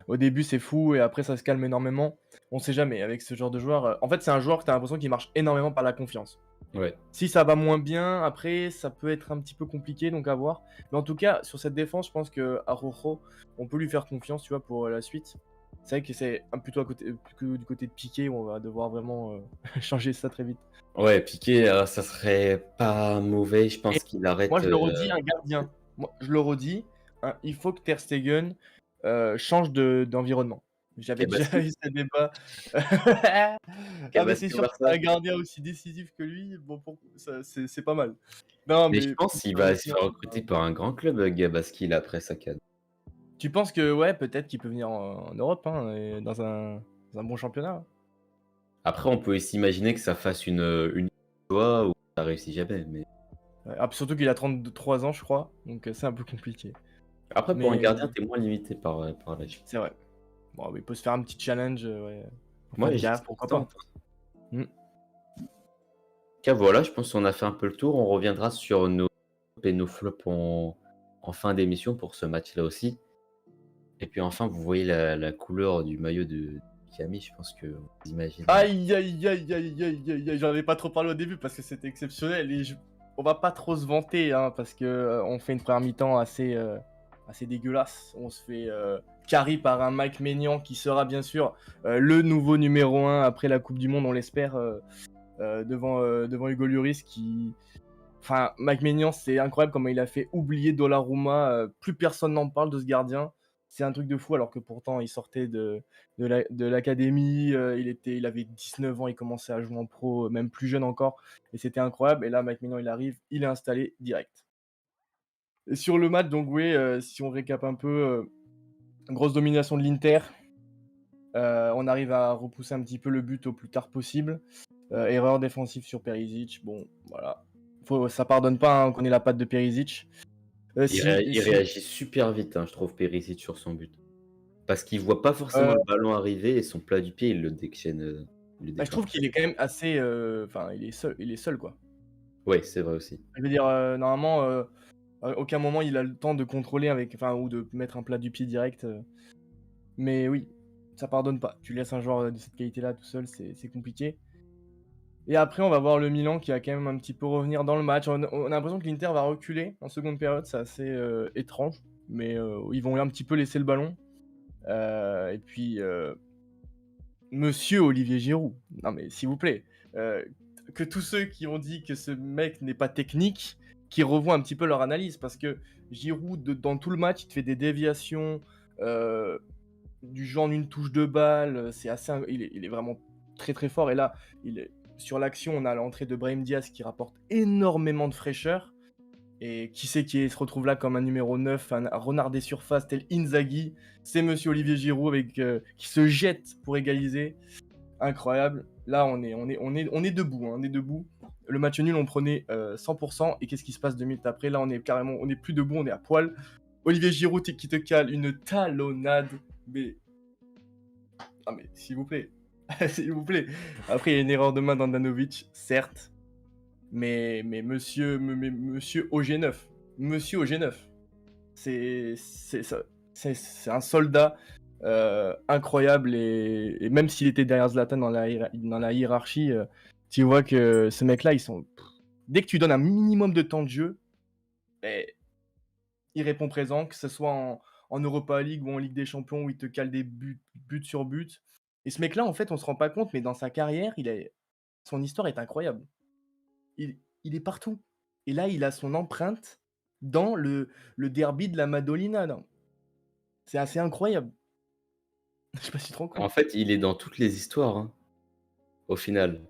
Au début, c'est fou et après, ça se calme énormément. On sait jamais avec ce genre de joueur. En fait, c'est un joueur que tu as l'impression qu'il marche énormément par la confiance. Ouais. Si ça va moins bien, après, ça peut être un petit peu compliqué, donc à voir. Mais en tout cas, sur cette défense, je pense que Araujo, on peut lui faire confiance, tu vois, pour la suite. C'est vrai que c'est plutôt que du côté de Piqué où on va devoir vraiment changer ça très vite. Ouais, Piqué, ça serait pas mauvais, je Et pense qu'il moi, arrête, je le redis, un gardien. Moi, je le redis, hein, il faut que Ter Stegen change d'environnement. J'avais déjà Gabaski eu ce débat. Ah, mais c'est Gabaski au sûr que Barça. un gardien aussi décisif que lui, bon, c'est pas mal. Non, Mais je mais pense qu'il va se faire recruter par un grand club, Gabaski, là, après sa canne. tu penses que, ouais, peut-être qu'il peut venir en Europe, hein, et dans un bon championnat, hein. Après, on peut aussi imaginer que ça fasse une fois où ça réussit jamais, mais Ouais, ah, puis surtout qu'il a 33 ans, je crois, donc c'est un peu compliqué. après, pour un Mais gardien, tu es moins limité par l'âge. c'est vrai. Bon, il peut se faire un petit challenge, ouais, pour fin Moi, de j'y carrière, pourquoi pas. tente. Mm. Cas, voilà, je pense qu'on a fait un peu le tour. On reviendra sur nos tops et nos flops en fin d'émission pour ce match-là aussi. Et puis enfin, vous voyez la couleur du maillot de Camille, je pense que vous imaginez. Aïe, aïe, aïe, aïe, aïe, aïe, aïe, j'en avais pas trop parlé au début parce que c'était exceptionnel et on va pas trop se vanter, hein, parce que on fait une première mi-temps assez dégueulasse. On se fait carry par un Mike Maignan qui sera bien sûr le nouveau numéro 1 après la Coupe du Monde, on l'espère, devant Hugo Lloris qui... Enfin, Mike Maignan, c'est incroyable comment il a fait oublier Donnarumma. Plus personne n'en parle de ce gardien. C'est un truc de fou, alors que pourtant, il sortait de l'académie. Il avait 19 ans, il commençait à jouer en pro, même plus jeune encore. Et c'était incroyable. Et là, Mike Maignan, il arrive, il est installé direct. Et sur le match, donc, oui, si on récap un peu, grosse domination de l'Inter. On arrive à repousser un petit peu le but au plus tard possible. Erreur défensive sur Perisic. Bon, voilà. Ça pardonne pas, hein, qu'on ait la patte de Perisic. Il réagit super vite, hein, je trouve, Perisic sur son but. Parce qu'il voit pas forcément Euh, le ballon arriver et son plat du pied, il le déchaîne. Il le bah, je déclenche trouve qu'il très est vite. quand même assez. Enfin, il est seul, quoi. Ouais, c'est vrai aussi. Je veux dire, normalement, à aucun moment il a le temps de contrôler enfin, ou de mettre un plat du pied direct. Mais oui, ça pardonne pas. Tu laisses un joueur de cette qualité-là tout seul, c'est compliqué. Et après, on va voir le Milan qui va quand même un petit peu revenir dans le match. On a l'impression que l'Inter va reculer en seconde période, c'est assez étrange. Mais ils vont un petit peu laisser le ballon. Et puis, Monsieur Olivier Giroud. Non mais s'il vous plaît, que tous ceux qui ont dit que ce mec n'est pas technique, qui revoient un petit peu leur analyse, parce que Giroud, dans tout le match, il te fait des déviations, du genre d'une touche de balle, il est vraiment très très fort, et là, sur l'action, on a l'entrée de Brahim Diaz qui rapporte énormément de fraîcheur, et qui c'est qui se retrouve là comme un numéro 9, un renard des surfaces tel Inzaghi, c'est monsieur Olivier Giroud qui se jette pour égaliser. Incroyable. Là, on est debout, hein, on est debout. Le match nul, on prenait 100%, et qu'est-ce qui se passe 2 minutes après? Là, on est plus debout, on est à poil. Olivier Giroud qui te cale une talonnade, mais s'il vous plaît, s'il vous plaît. Après, il y a une erreur de main d'Andanovic, certes, mais monsieur OG9, monsieur OG9, c'est un soldat incroyable, et même s'il était derrière Zlatan dans la hiérarchie, tu vois que ce mec-là, dès que tu donnes un minimum de temps de jeu, eh, il répond présent, que ce soit en Europa League ou en Ligue des Champions, où il te cale des buts sur but. Et ce mec-là, en fait, on se rend pas compte, mais dans sa carrière, son histoire est incroyable. Il est partout. Et là, il a son empreinte dans le derby de la Madolina, là. C'est assez incroyable. Je sais pas si tu te rends compte. En fait, il est dans toutes les histoires, hein, au final.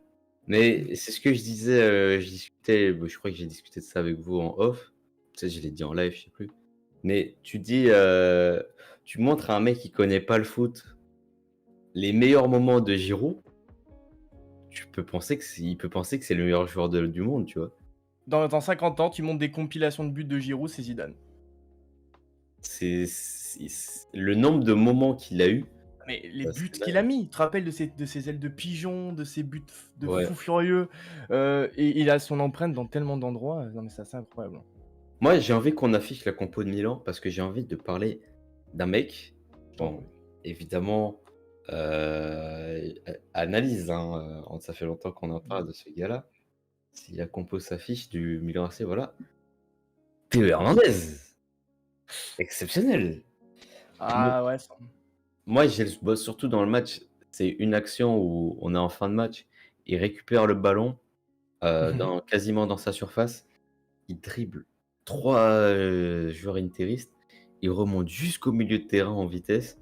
Mais c'est ce que je disais, je crois que j'ai discuté de ça avec vous en off. Tu sais, je l'ai dit en live, je sais plus. Mais tu montres à un mec qui connaît pas le foot les meilleurs moments de Giroud, il peut penser que c'est le meilleur joueur du monde, tu vois. Dans 50 ans, tu montes des compilations de buts de Giroud, c'est Zidane. C'est le nombre de moments qu'il a eu. Mais les buts qu'il a mis, tu te rappelles de ses ailes de pigeon, de ses buts de fou furieux, et il a son empreinte dans tellement d'endroits. Non mais c'est assez incroyable. Moi, j'ai envie qu'on affiche la compo de Milan parce que j'ai envie de parler d'un mec. Bon, évidemment, analyse, hein, ça fait longtemps qu'on en parle de ce gars-là. Si la compo s'affiche du Milan AC, voilà. Théo Hernandez, exceptionnel. Ah ouais. Moi, j'ai le boss surtout dans le match. C'est une action où on est en fin de match. Il récupère le ballon quasiment dans sa surface. Il dribble 3 joueurs interistes. Il remonte jusqu'au milieu de terrain en vitesse.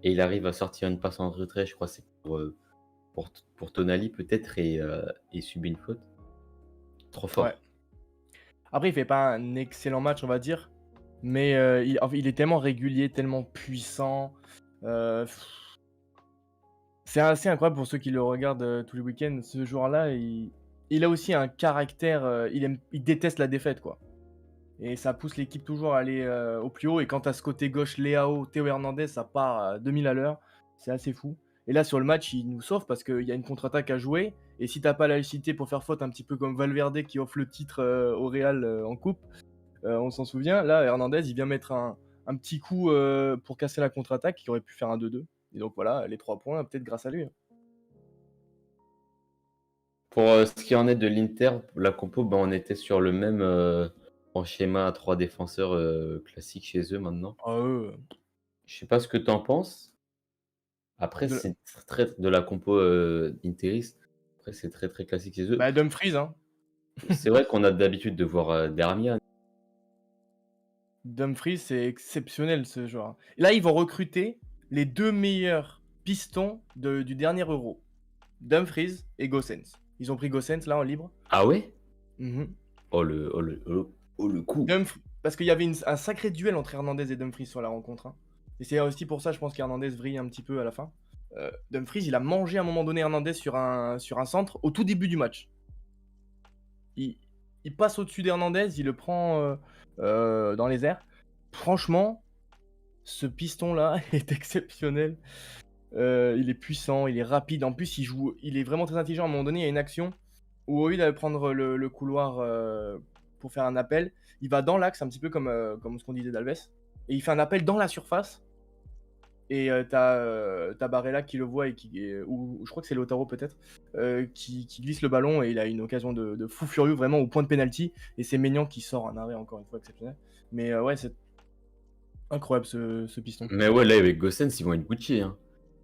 Et il arrive à sortir une passe en retrait. Je crois que c'est pour Tonali peut-être. Et il subit une faute. Trop fort. Ouais. Après, il fait pas un excellent match, on va dire. Mais il est tellement régulier, tellement puissant. C'est assez incroyable pour ceux qui le regardent tous les week-ends. Ce joueur-là, il a aussi un caractère. Il déteste la défaite, quoi. Et ça pousse l'équipe toujours à aller au plus haut. Et quand à ce côté gauche, Leao, Théo Hernandez, ça part à 2000 à l'heure. C'est assez fou. Et là, sur le match, il nous sauve parce qu'il y a une contre-attaque à jouer. Et si t'as pas la lucidité pour faire faute, un petit peu comme Valverde qui offre le titre au Real en coupe, on s'en souvient. Là, Hernandez, il vient mettre un petit coup pour casser la contre-attaque, qui aurait pu faire un 2-2. Et donc voilà, les 3 points, peut-être grâce à lui. Pour ce qui en est de l'Inter, la compo, on était sur le même en schéma à 3 défenseurs classiques chez eux maintenant. Je sais pas ce que tu en penses. Après, c'est très de la compo interiste. Après, c'est très très classique chez eux. Bah, Dumfries, hein. C'est vrai qu'on a d'habitude de voir Darmian. Dumfries, c'est exceptionnel ce joueur. Et là, ils vont recruter les 2 meilleurs pistons du dernier Euro. Dumfries et Gosens. Ils ont pris Gosens là en libre. Ah ouais? Oh le coup. Parce qu'il y avait un sacré duel entre Hernandez et Dumfries sur la rencontre. Hein. Et c'est aussi pour ça, je pense qu'Hernandez vrille un petit peu à la fin. Dumfries, il a mangé à un moment donné Hernandez sur un centre au tout début du match. Il passe au-dessus d'Hernandez, il le prend dans les airs. Franchement, ce piston-là est exceptionnel. Il est puissant, il est rapide. En plus, il est vraiment très intelligent. À un moment donné, il y a une action où au lieu d'aller prendre le couloir pour faire un appel, il va dans l'axe, un petit peu comme ce qu'on disait d'Alves. Et il fait un appel dans la surface. Et t'as Barella qui le voit, ou je crois que c'est Lautaro peut-être, qui glisse le ballon, et il a une occasion de fou furieux, vraiment au point de pénalty. Et c'est Maignan qui sort un arrêt, encore une fois, exceptionnel. Mais ouais, c'est incroyable ce piston. Mais ouais, là avec Gosens, ils vont être Gucci. Hein.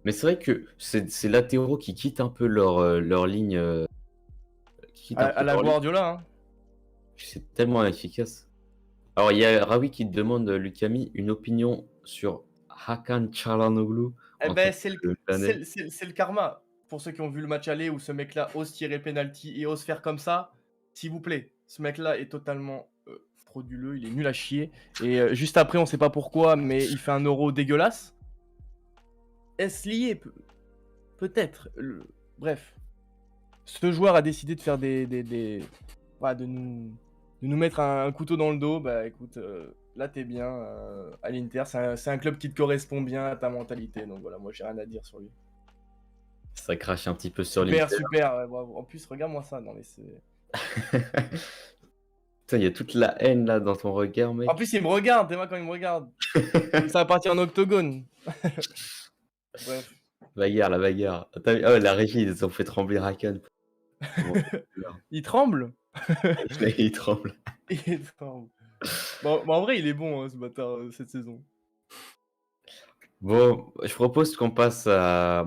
Mais c'est vrai que c'est latéraux qui quittent un peu leur ligne. À la Guardiola, hein. C'est tellement efficace. Alors, il y a Rawi qui te demande, Lucami, une opinion sur Hakan Çalhanoğlu Eh en tant ben, que Canet. c'est le karma. Pour ceux qui ont vu le match aller où ce mec-là ose tirer penalty et ose faire comme ça, s'il vous plaît, ce mec-là est totalement frauduleux, il est nul à chier. Et juste après, on sait pas pourquoi, mais il fait un euro dégueulasse. Est-ce lié? Peut-être. Bref, ce joueur a décidé de faire ouais, de nous mettre un couteau dans le dos. Bah écoute, là t'es bien à l'Inter. C'est un club qui te correspond bien à ta mentalité. Donc voilà, moi j'ai rien à dire sur lui. Ça crache un petit peu sur Super, l'Inter. super. Ouais, bravo. En plus, regarde-moi ça. Non, mais c'est. Putain, il y a toute la haine là dans ton regard, En mec. plus, il me regarde. T'es moi quand il me regarde. Ça va partir en octogone. Bref. Bagarre, la bagarre. T'as vu? Ah ouais, la régie, ils ont fait trembler Rakan. Bon, Il tremble. il tremble. Il tremble. Bon, en vrai, il est bon, hein, ce bâtard, cette saison. Bon, je propose qu'on passe à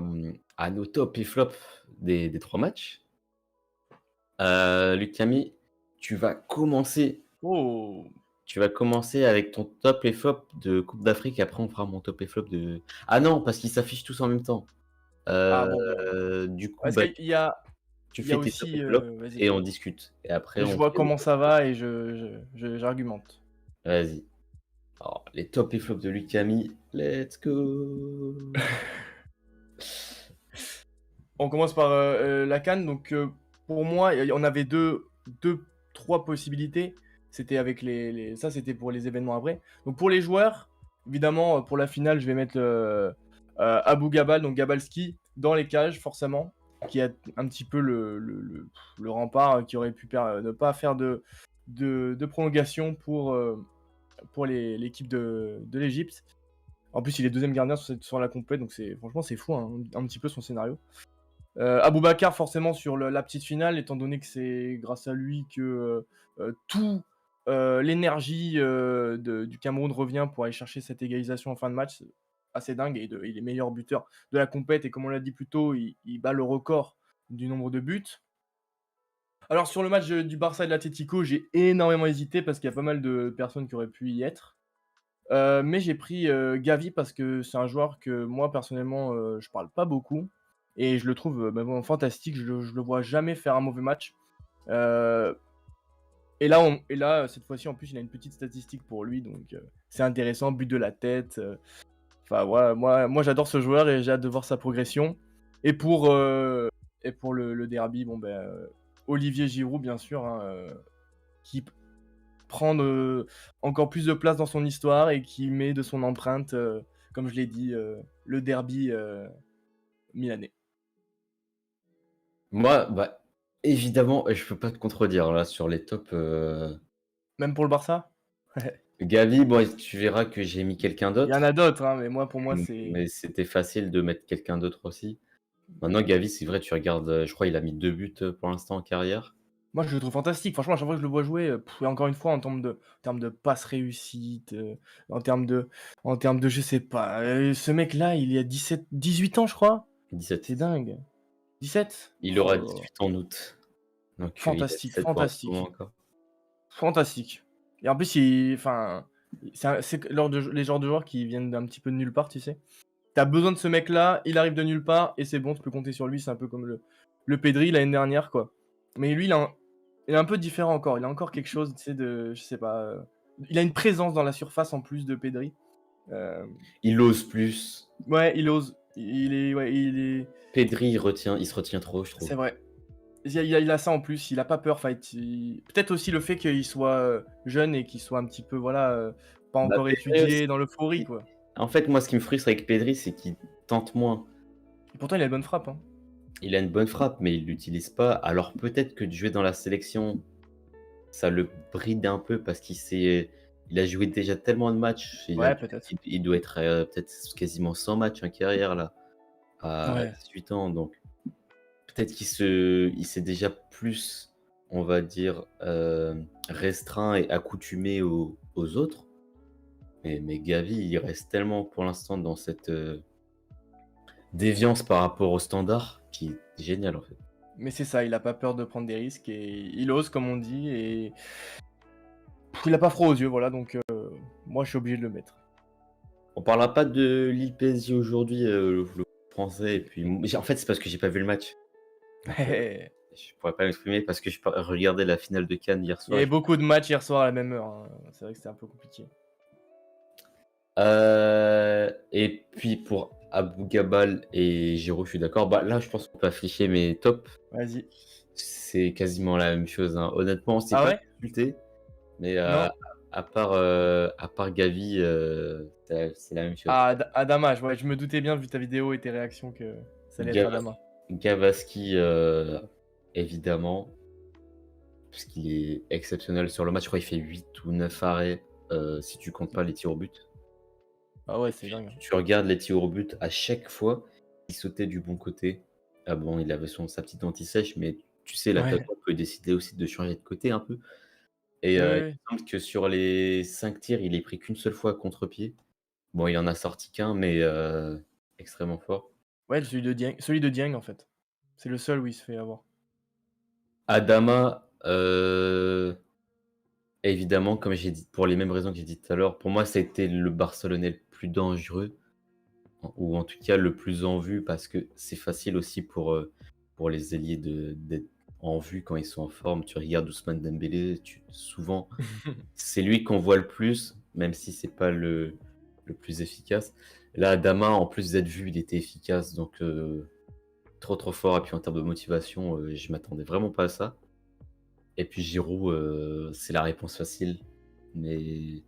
nos top et flop des 3 matchs. Lucami, tu vas commencer Oh. tu vas commencer avec ton top et flop de Coupe d'Afrique, après on fera mon top et flop de ah non, parce qu'ils s'affichent tous en même temps. Ah bon, bah. Du coup, Parce bah, qu'il y a, tu il y a fais tes top et aussi. flop Vas-y. et on discute et après Je on vois fait nos comment top ça et flop. va et j'argumente. Vas-y. Alors, les top et flop de Lucami, let's go! On commence par la CAN. Donc, pour moi, on avait trois possibilités. C'était avec ça, c'était pour les événements après. Donc, pour les joueurs, évidemment, pour la finale, je vais mettre Abou Gabal, donc Gabalski, dans les cages, forcément, qui a un petit peu le rempart qui aurait pu ne pas faire de prolongation pour l'équipe de l'Égypte. En plus, il est deuxième gardien sur la compète, donc franchement, c'est fou, hein, un petit peu son scénario. Aboubacar forcément sur la petite finale, étant donné que c'est grâce à lui que tout l'énergie du Cameroun revient pour aller chercher cette égalisation en fin de match. C'est assez dingue, et il est meilleur buteur de la compète, et comme on l'a dit plus tôt, il bat le record du nombre de buts. Alors sur le match du Barça et de l'Atlético, j'ai énormément hésité parce qu'il y a pas mal de personnes qui auraient pu y être. Mais j'ai pris Gavi parce que c'est un joueur que moi personnellement je parle pas beaucoup, et je le trouve vraiment fantastique. Je le vois jamais faire un mauvais match. Euh, et là cette fois-ci en plus il a une petite statistique pour lui, donc c'est intéressant, but de la tête. Enfin voilà, moi j'adore ce joueur et j'ai hâte de voir sa progression. Et pour le derby, bon ben Olivier Giroud bien sûr, hein, qui prendre encore plus de place dans son histoire et qui met de son empreinte, comme je l'ai dit, le derby milanais. Moi, bah, évidemment, je peux pas te contredire là sur les tops. Même pour le Barça. Gavi, bon, tu verras que j'ai mis quelqu'un Il y en a d'autre, d'autres, hein, mais pour moi, c'est. mais c'était facile de mettre quelqu'un d'autre aussi. Maintenant, Gavi, c'est vrai, tu regardes, je crois il a mis 2 buts pour l'instant en carrière. Moi, je le trouve fantastique. Franchement, à chaque fois que je le vois jouer, et encore une fois, en termes de passes réussites, en termes de, je sais pas. Ce mec-là, il y a 18 ans, je crois. 17. C'est dingue. 17. Il Oh aura là là. 18 en août. Donc, il a Fantastique, 17 pour un petit moment fantastique. encore. Fantastique. Et en plus, enfin, c'est les genres de joueurs qui viennent d'un petit peu de nulle part, tu sais. T'as besoin de ce mec-là, il arrive de nulle part, et c'est bon, tu peux compter sur lui. C'est un peu comme le Pedri l'année dernière, quoi. Mais lui, il est un peu différent encore. Il a encore quelque chose, tu sais, je sais pas. Il a une présence dans la surface en plus de Pedri. Euh, Il ose plus. ouais, il ose. Ouais, Pedri, il se retient trop, je trouve. c'est vrai. Il a ça en plus, il a pas peur. Peut-être aussi le fait qu'il soit jeune et qu'il soit un petit peu, voilà, pas Bah, encore Pedri étudié aussi. dans l'euphorie, quoi. En fait, moi, ce qui me frustre avec Pedri, c'est qu'il tente moins. Et pourtant, il a une bonne frappe, hein. Il a une bonne frappe, mais il l'utilise pas. Alors peut-être que de jouer dans la sélection, ça le bride un peu parce il a joué déjà tellement de matchs. Ouais, peut-être. Il doit être peut-être quasiment 100 matchs en carrière là, à Ouais. 18 ans. Donc peut-être il s'est déjà plus, on va dire, restreint et accoutumé aux autres. Mais Gavi, il reste tellement pour l'instant dans cette déviance par rapport au standard qui est génial en fait. Mais c'est ça, il a pas peur de prendre des risques et il ose, comme on dit, et il a pas froid aux yeux, voilà, donc moi je suis obligé de le mettre. On parlera pas de Lille PSG aujourd'hui, le français, et puis en fait, c'est parce que j'ai pas vu le match. Donc, je pourrais pas m'exprimer parce que je regardais la finale de Cannes hier Il y soir. avait beaucoup de matchs hier soir à la même heure, hein. C'est vrai que c'était un peu compliqué. Et puis pour Abou Gabal et Giroud, je suis d'accord. Bah, là, je pense qu'on peut afficher mes tops. Vas-y. C'est quasiment la même chose, hein. Honnêtement, c'est Ah pas ouais? discuté, mais Non? à part Gavi, c'est la même chose. Ah, Adama, ouais, je me doutais bien vu ta vidéo et tes réactions que ça allait être Gavas- Adama. Gavaski, évidemment, parce qu'il est exceptionnel sur le match. Je crois qu'il fait 8 ou 9 arrêts, si tu comptes pas les tirs au but. Ah ouais, c'est dingue. Tu regardes les tirs au but, à chaque fois, il sautait du bon côté. Ah bon, il avait sa petite anti-sèche, mais tu sais, Ouais. l'attaquant peut décider aussi de changer de côté un peu. Et Ouais, il me ouais. semble que sur les 5 tirs, il est pris qu'une seule fois à contre-pied. Bon, il en a sorti qu'un, mais extrêmement fort. Ouais, celui de Dieng en fait. C'est le seul où il se fait avoir. Adama, évidemment, comme j'ai dit, pour les mêmes raisons que j'ai dit tout à l'heure, pour moi, ça a été le Barcelonais le plus dangereux, ou en tout cas le plus en vue, parce que c'est facile aussi pour les ailiers d'être en vue quand ils sont en forme. Tu regardes Ousmane Dembélé, souvent, c'est lui qu'on voit le plus, même si c'est pas le plus efficace. Là, Adama, en plus d'être vu, il était efficace, donc trop fort. Et puis en termes de motivation, je m'attendais vraiment pas à ça. Et puis Giroud, c'est la réponse facile, mais,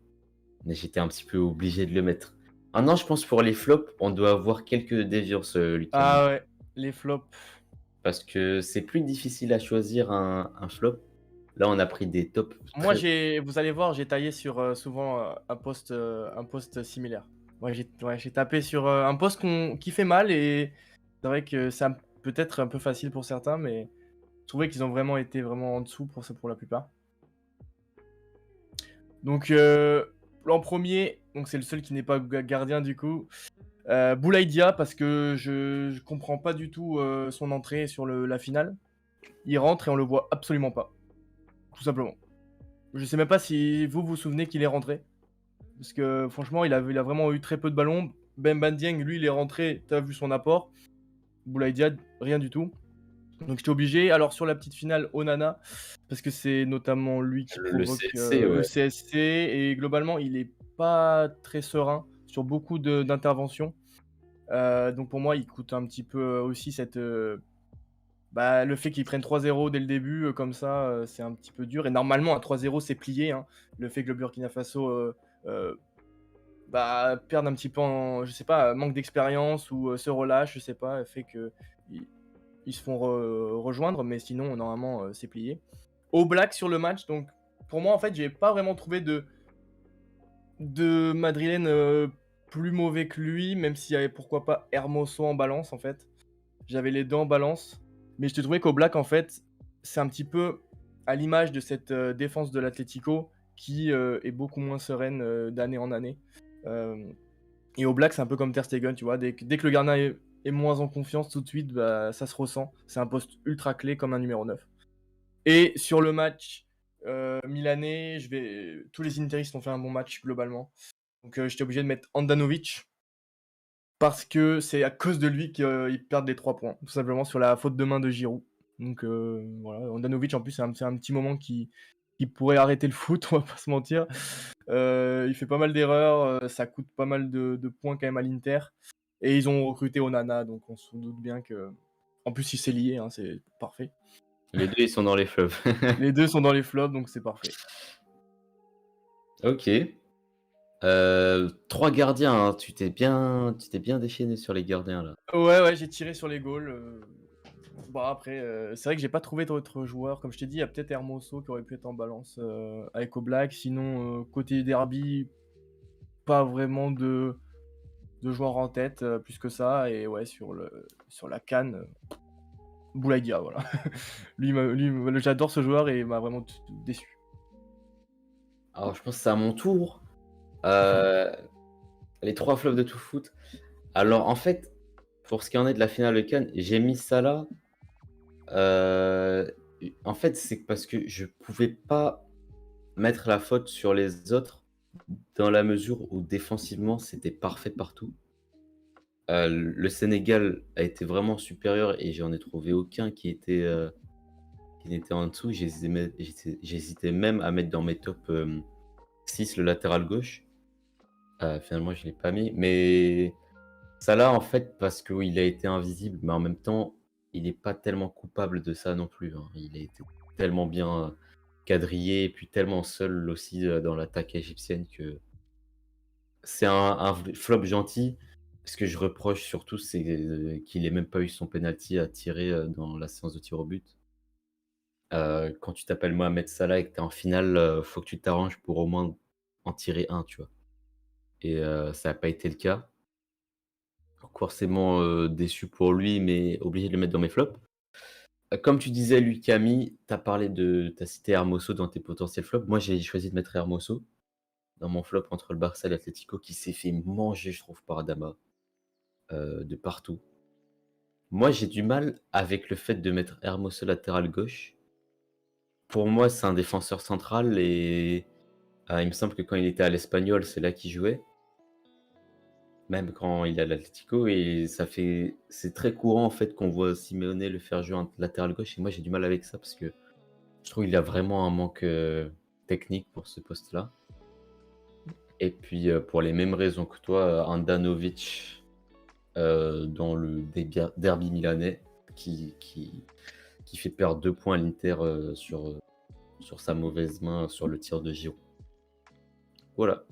mais j'étais un petit peu obligé de le mettre. Maintenant, je pense pour les flops, on doit avoir quelques déviances, Lucas. Ah ouais, les flops. Parce que c'est plus difficile à choisir un flop. Là, on a pris des tops Moi, très. vous allez voir, j'ai taillé sur souvent un post similaire. Moi, j'ai tapé sur un post qui fait mal et c'est vrai que ça peut être un peu facile pour certains, mais je trouvais qu'ils ont vraiment été vraiment en dessous pour la plupart. Donc, en premier, donc c'est le seul qui n'est pas gardien du coup. Boulaïdia, parce que je comprends pas du tout son entrée sur la finale. Il rentre et on le voit absolument pas. Tout simplement. Je sais même pas si vous vous souvenez qu'il est rentré. Parce que franchement, il a vraiment eu très peu de ballons. Ben Dieng, lui, il est rentré, t'as vu son apport. Boulaïdia, rien du tout. Donc j'étais obligé. Alors sur la petite finale, Onana, parce que c'est notamment lui qui Le provoque CSC, le ouais. CSC. Et globalement, il est pas très serein sur beaucoup d'interventions. Donc pour moi, il coûte un petit peu aussi le fait qu'ils prennent 3-0 dès le début, comme ça, c'est un petit peu dur. Et normalement, à 3-0, c'est plié, hein. Le fait que le Burkina Faso perde un petit peu je sais pas, manque d'expérience ou se relâche, je sais pas, fait que ils se font rejoindre, mais sinon, normalement, c'est plié. Au Black sur le match, donc pour moi, en fait, j'ai pas vraiment trouvé de Madrilène plus mauvais que lui, même s'il y avait pourquoi pas Hermoso en balance, en fait. J'avais les deux en balance. Mais je te trouvais qu'au Black, en fait, c'est un petit peu à l'image de cette défense de l'Atlético qui est beaucoup moins sereine d'année en année. Et au Black, c'est un peu comme Ter Stegen, tu vois. Dès que le gardien est moins en confiance, tout de suite, ça se ressent. C'est un poste ultra clé comme un numéro 9. Et sur le match milanais, tous les Interistes ont fait un bon match globalement. Donc j'étais obligé de mettre Andanovic parce que c'est à cause de lui qu'ils perdent les 3 points, tout simplement sur la faute de main de Giroud. Donc voilà, Andanovic en plus c'est un petit moment qui pourrait arrêter le foot, on va pas se mentir. Il fait pas mal d'erreurs, ça coûte pas mal de points quand même à l'Inter. Et ils ont recruté Onana, donc on se doute bien que... En plus il s'est lié, hein, c'est parfait. Les deux, ils sont dans les flops. Les deux sont dans les flops, donc c'est parfait. Ok. 3 gardiens, hein. Tu t'es bien déchaîné sur les gardiens là. Ouais, j'ai tiré sur les goals. Bon, après, c'est vrai que j'ai pas trouvé d'autres joueurs. Comme je t'ai dit, il y a peut-être Hermoso qui aurait pu être en balance avec Oblak. Sinon, côté derby, pas vraiment de joueurs en tête plus que ça. Et ouais, sur la CAN, Boulaïdia, voilà. J'adore ce joueur et il m'a vraiment déçu. Alors, je pense que c'est à mon tour. Les 3 flops de tout foot. Alors, en fait, pour ce qui en est de la finale de Cannes, j'ai mis Salah Heu, en fait, c'est parce que je pouvais pas mettre la faute sur les autres dans la mesure où défensivement, c'était parfait partout. Le Sénégal a été vraiment supérieur et j'en ai trouvé aucun qui n'était en dessous. J'hésitais même à mettre dans mes top, 6 le latéral gauche. Finalement, je l'ai pas mis, mais Salah, en fait, parce qu'il a été invisible, mais en même temps, il est pas tellement coupable de ça non plus, hein. Il a été tellement bien, quadrillé et puis tellement seul aussi, dans l'attaque égyptienne que c'est un flop gentil. Ce que je reproche surtout, c'est, qu'il ait même pas eu son penalty à tirer, dans la séance de tir au but. Quand tu t'appelles Mohamed Salah et que tu es en finale, faut que tu t'arranges pour au moins en tirer un, tu vois? Et ça a pas été le cas. Donc forcément, déçu pour lui, mais obligé de le mettre dans mes flops. Comme tu disais, Lucami, tu as cité Hermoso dans tes potentiels flops. Moi, j'ai choisi de mettre Hermoso dans mon flop entre le Barça et l'Atlético qui s'est fait manger, je trouve, par Adama, de partout. Moi, j'ai du mal avec le fait de mettre Hermoso latéral gauche. Pour moi, c'est un défenseur central et il me semble que quand il était à l'Espanyol, c'est là qu'il jouait, même quand il est à l'Atlético et c'est très courant, en fait, qu'on voit Simeone le faire jouer en latéral gauche et moi, j'ai du mal avec ça parce que je trouve qu'il a vraiment un manque, technique pour ce poste-là et puis, pour les mêmes raisons que toi, Handanovic, dans le derby milanais qui fait perdre 2 points à l'Inter, sur sa mauvaise main sur le tir de Giroud. Voilà.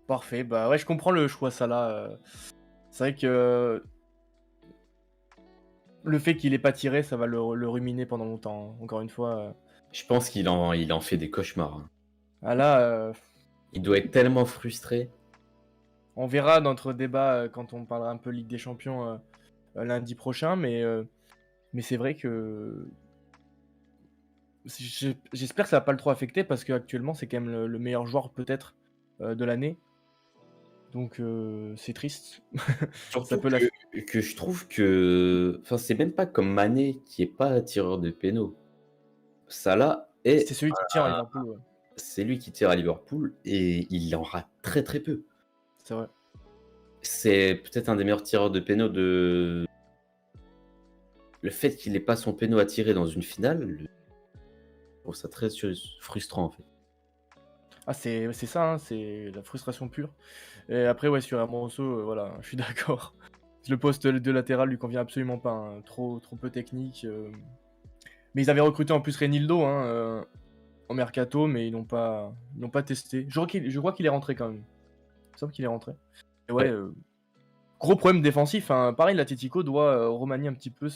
Parfait, bah ouais, je comprends le choix Salah. C'est vrai que le fait qu'il ait pas tiré, ça va le ruminer pendant longtemps, hein. Encore une fois. Je pense qu'il en fait des cauchemars, hein. Ah là, Il doit être tellement frustré. on verra notre débat quand on parlera un peu Ligue des Champions lundi prochain, mais c'est vrai que j'espère que ça va pas le trop affecter parce qu'actuellement c'est quand même le meilleur joueur peut-être de l'année. Donc c'est triste. Ça Surtout peut la... que je trouve que enfin, c'est même pas comme Mané qui est pas tireur de pénaux. Salah C'est est celui qui tient à Liverpool, ouais. c'est lui qui tire à Liverpool et il en rate très, très peu. C'est vrai. C'est peut-être un des meilleurs tireurs de pénaux de le fait qu'il ait pas son pénau à tirer dans une finale, je trouve ça très frustrant, en fait. Ah, c'est ça, hein, c'est la frustration pure. Et après, ouais, sur Hermoso, voilà, je suis d'accord. Le poste de latéral lui convient absolument pas, hein. Trop peu technique. Mais ils avaient recruté en plus Renildo, hein, en mercato, mais ils l'ont pas testé. Je crois qu'il est rentré quand même. Il me semble qu'il est rentré. Et ouais, Ouais. gros problème défensif, hein. Pareil, l'Atletico doit remanier un petit peu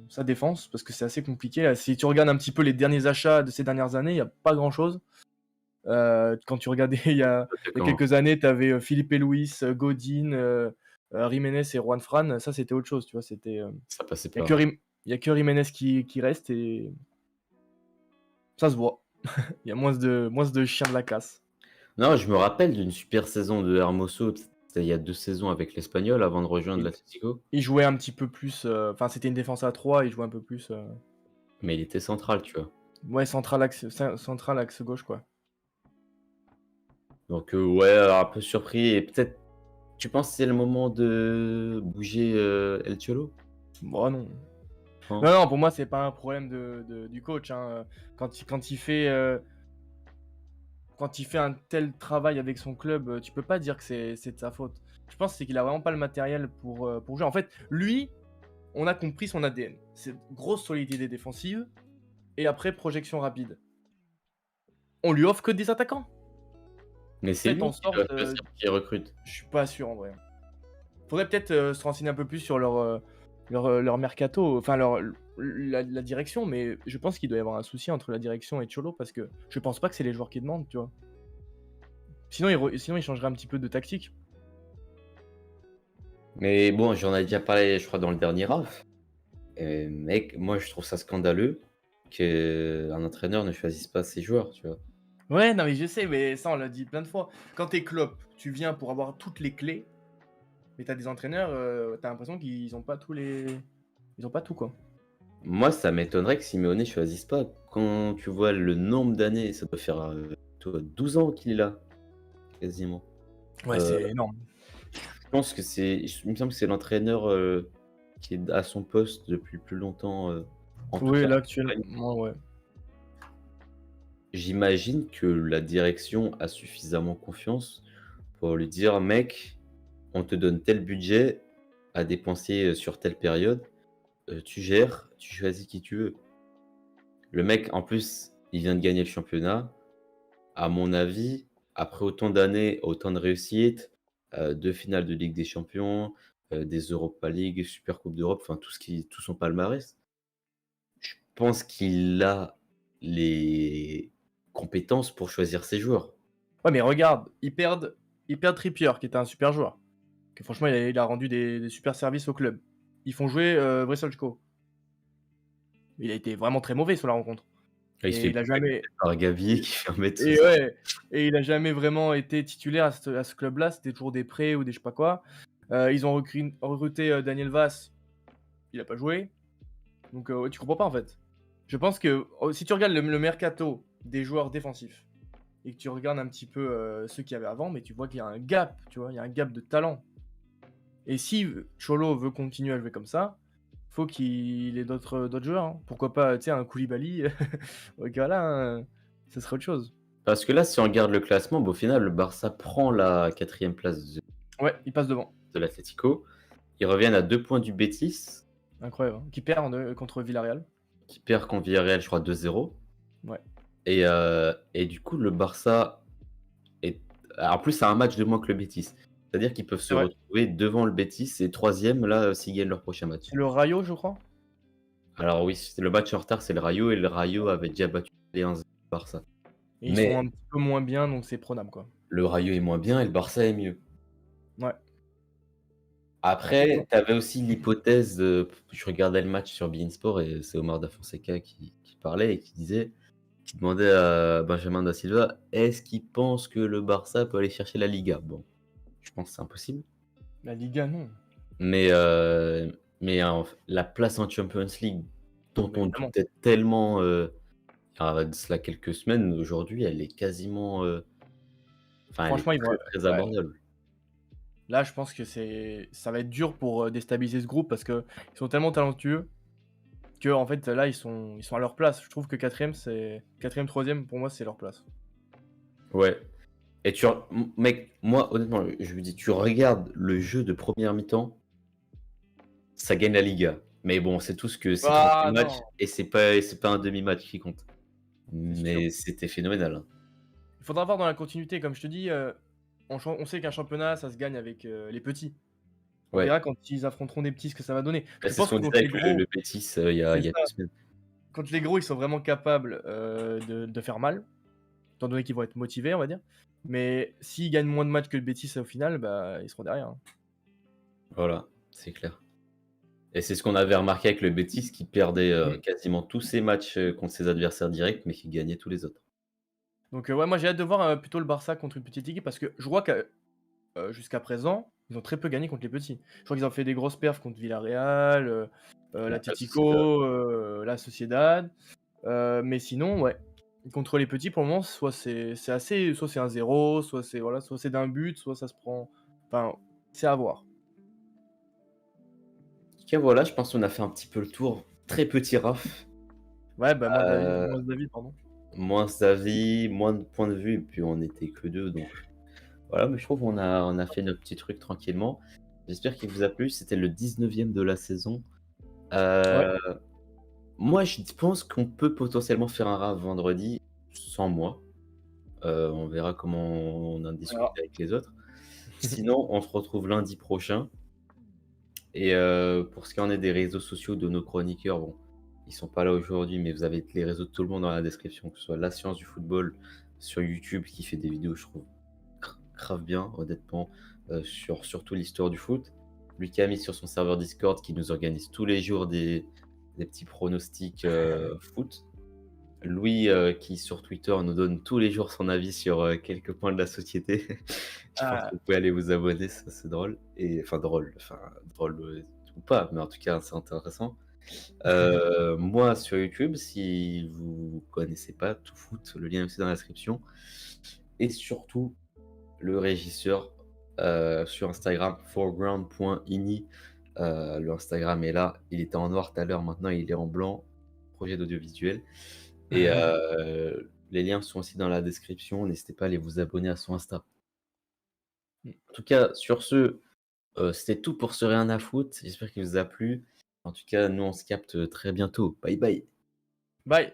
sa défense parce que c'est assez compliqué. Là, si tu regardes un petit peu les derniers achats de ces dernières années, il n'y a pas grand chose. Quand tu regardais il y a quelques années, tu avais Philippe Luis, Godin, Jiménez et Juan Fran. Ça, c'était autre chose, tu vois. Ça passait Il y a pas. que, il y a que Jiménez qui reste et ça se voit. Il y a moins de chiens de la casse. Non, je me rappelle d'une super saison de Hermoso, c'était il y a 2 saisons avec l'Espagnol avant de rejoindre Il, l'Atlético, il jouait un petit peu plus. Enfin, c'était une défense à 3, il jouait un peu plus. mais il était central, tu vois? Ouais, central axe gauche, quoi. Donc ouais, un peu surpris et peut-être tu penses que c'est le moment de bouger, El Cholo? Bon, non. Non, Non? non, pour moi, c'est pas un problème du coach, hein. Quand il fait un tel travail avec son club, tu peux pas dire que c'est de sa faute. Je pense que c'est qu'il a vraiment pas le matériel pour jouer. En fait, lui, on a compris son ADN. C'est grosse solidité défensive et après projection rapide. On lui offre que des attaquants. Mais c'est Faites lui en qui doit sorte. choisir qui recrute. Je suis pas sûr en vrai. Faudrait peut-être se renseigner un peu plus sur leur mercato, enfin la direction, mais je pense qu'il doit y avoir un souci entre la direction et Cholo parce que je pense pas que c'est les joueurs qui demandent, tu vois. Sinon, il changerait un petit peu de tactique. Mais bon, j'en ai déjà parlé, je crois, dans le dernier RAF. Mec, moi je trouve ça scandaleux qu'un entraîneur ne choisisse pas ses joueurs, tu vois? Ouais, non mais je sais, mais ça on l'a dit plein de fois. Quand t'es Klopp, tu viens pour avoir toutes les clés, mais t'as des entraîneurs, t'as l'impression qu'ils ont pas tous les Ils ont pas tout, quoi. Moi, ça m'étonnerait que Simeone choisisse pas. Quand tu vois le nombre d'années, ça doit faire 12 ans qu'il est là, quasiment. Ouais, Euh, c'est énorme. je pense que il me semble que c'est l'entraîneur qui est à son poste depuis le plus longtemps, en tout Oui, cas. là, actuellement, ouais. J'imagine que la direction a suffisamment confiance pour lui dire, mec, on te donne tel budget à dépenser sur telle période, tu gères, tu choisis qui tu veux. Le mec, en plus, il vient de gagner le championnat. À mon avis, après autant d'années, autant de réussites, 2 finales de Ligue des Champions, des Europa League, Super Coupe d'Europe, enfin tout son palmarès. Je pense qu'il a les compétences pour choisir ses joueurs. Ouais, mais regarde, ils perdent Trippier, qui était un super joueur. Que franchement, il a rendu des super services au club. Ils font jouer Vrsaljko. Il a été vraiment très mauvais sur la rencontre. Il se Et fait il a bouffer jamais. par Gavi qui fait 1 m Et ouais, et il a jamais vraiment été titulaire à ce club-là. C'était toujours des prêts ou des je sais pas quoi. Ils ont recruté Daniel Vass. Il a pas joué. Donc ouais, tu comprends pas en fait. Je pense que si tu regardes le mercato des joueurs défensifs et que tu regardes un petit peu ceux qu'il y avait avant, mais tu vois qu'il y a un gap, tu vois, il y a un gap de talent. Et si Cholo veut continuer à jouer comme ça, faut qu'il ait d'autres joueurs, hein. Pourquoi pas, tu sais, un Koulibaly, ok, voilà, hein, ça serait autre chose. Parce que là, si on regarde le classement, au final, le Barça prend la 4e place Ouais, il passe devant. de l'Atlético. Ils reviennent à 2 points du Betis, Incroyable, hein. Qui perd contre Villarreal. qui perd contre Villarreal, je crois, 2-0. Ouais. Et du coup, le Barça est. En plus, c'est un match de moins que le Betis. C'est-à-dire qu'ils peuvent se C'est vrai. retrouver devant le Betis et 3e là s'ils gagnent leur prochain match. C'est le Rayo, je crois. Alors oui, le match en retard, c'est le Rayo et le Rayo avait déjà battu les 1-0 le Barça. Et ils sont Mais un petit peu moins bien, donc c'est prenable, quoi. le Rayo est moins bien et le Barça est mieux. Ouais. Après, tu avais aussi l'hypothèse je regardais le match sur beIN Sport et c'est Omar Da Fonseca qui parlait et qui demandait à Benjamin Da Silva, est-ce qu'il pense que le Barça peut aller chercher la Liga? Bon, je pense que c'est impossible. La Liga, non. Mais, la place en Champions League, dont Mais on évidemment. doutait tellement il y a de cela quelques semaines, aujourd'hui, elle est quasiment. Enfin, elle est Franchement, ils vont. très, très Ouais. abordable. Là, je pense que ça va être dur pour déstabiliser ce groupe parce qu'ils sont tellement talentueux que en fait là ils sont à leur place. Je trouve que quatrième, troisième pour moi c'est leur place. Ouais. Et mec, moi, honnêtement, je vous dis, tu regardes le jeu de première mi-temps, ça gagne la Liga. Mais bon, c'est tout ce que c'est 38 Ah matchs non, et c'est pas un demi-match qui compte. c'est sûr. Mais c'était phénoménal, hein. Il faudra voir dans la continuité, comme je te dis, on sait qu'un championnat ça se gagne avec les petits. On Ouais. verra quand ils affronteront des petits ce que ça va donner. Bah, Je c'est ce pense que qu'on disait contre les avec gros, le Betis il y a c'est 2 ça. semaines. Quand les gros ils sont vraiment capables de faire mal, étant donné qu'ils vont être motivés, on va dire. Mais s'ils gagnent moins de matchs que le Betis au final, bah ils seront derrière, hein. Voilà, c'est clair. Et c'est ce qu'on avait remarqué avec le Betis qui perdait quasiment tous ses matchs contre ses adversaires directs, mais qui gagnait tous les autres. Donc ouais, moi j'ai hâte de voir plutôt le Barça contre une petite équipe parce que je vois que jusqu'à présent, ils ont très peu gagné contre les petits. Je crois qu'ils ont fait des grosses perfs contre Villarreal, La l'Atlético, la Sociedad. Mais sinon, ouais, contre les petits, pour le moment, soit c'est assez, soit c'est un 0, soit c'est voilà, soit c'est d'un but, soit ça se prend. Enfin, c'est à voir. En tout cas, voilà, je pense qu'on a fait un petit peu le tour. Très petit raf. Ouais, bah Euh, moi, David, pardon. Moins d'avis, moins de points de vue, et puis on était que deux, donc voilà, mais je trouve qu'on a fait notre petit truc tranquillement. J'espère qu'il vous a plu, c'était le 19e de la saison. Ouais, Euh, Moi, je pense qu'on peut potentiellement faire un raf vendredi sans moi. On verra comment on en discute alors, avec les autres. Sinon, on se retrouve lundi prochain. Et pour ce qui en est des réseaux sociaux de nos chroniqueurs, bon, ils sont pas là aujourd'hui, mais vous avez les réseaux de tout le monde dans la description, que ce soit La Science du Football sur YouTube qui fait des vidéos, je trouve, grave bien, honnêtement, sur surtout l'histoire du foot. Lucas a mis sur son serveur Discord qui nous organise tous les jours des petits pronostics foot. Louis qui sur Twitter nous donne tous les jours son avis sur quelques points de la société. Je pense que vous pouvez aller vous abonner, ça c'est drôle. Et enfin drôle ou pas, mais en tout cas c'est intéressant. Moi, sur YouTube, si vous connaissez pas Tout Foot, le lien est aussi dans la description. Et surtout, le régisseur sur Instagram, foreground.ini. Le Instagram est là. Il était en noir tout à l'heure, maintenant il est en blanc. Projet d'audiovisuel. Et les liens sont aussi dans la description. N'hésitez pas à aller vous abonner à son Insta. En tout cas, sur ce, c'était tout pour ce Rien à Foot. J'espère qu'il vous a plu. En tout cas, nous, on se capte très bientôt. Bye bye. Bye.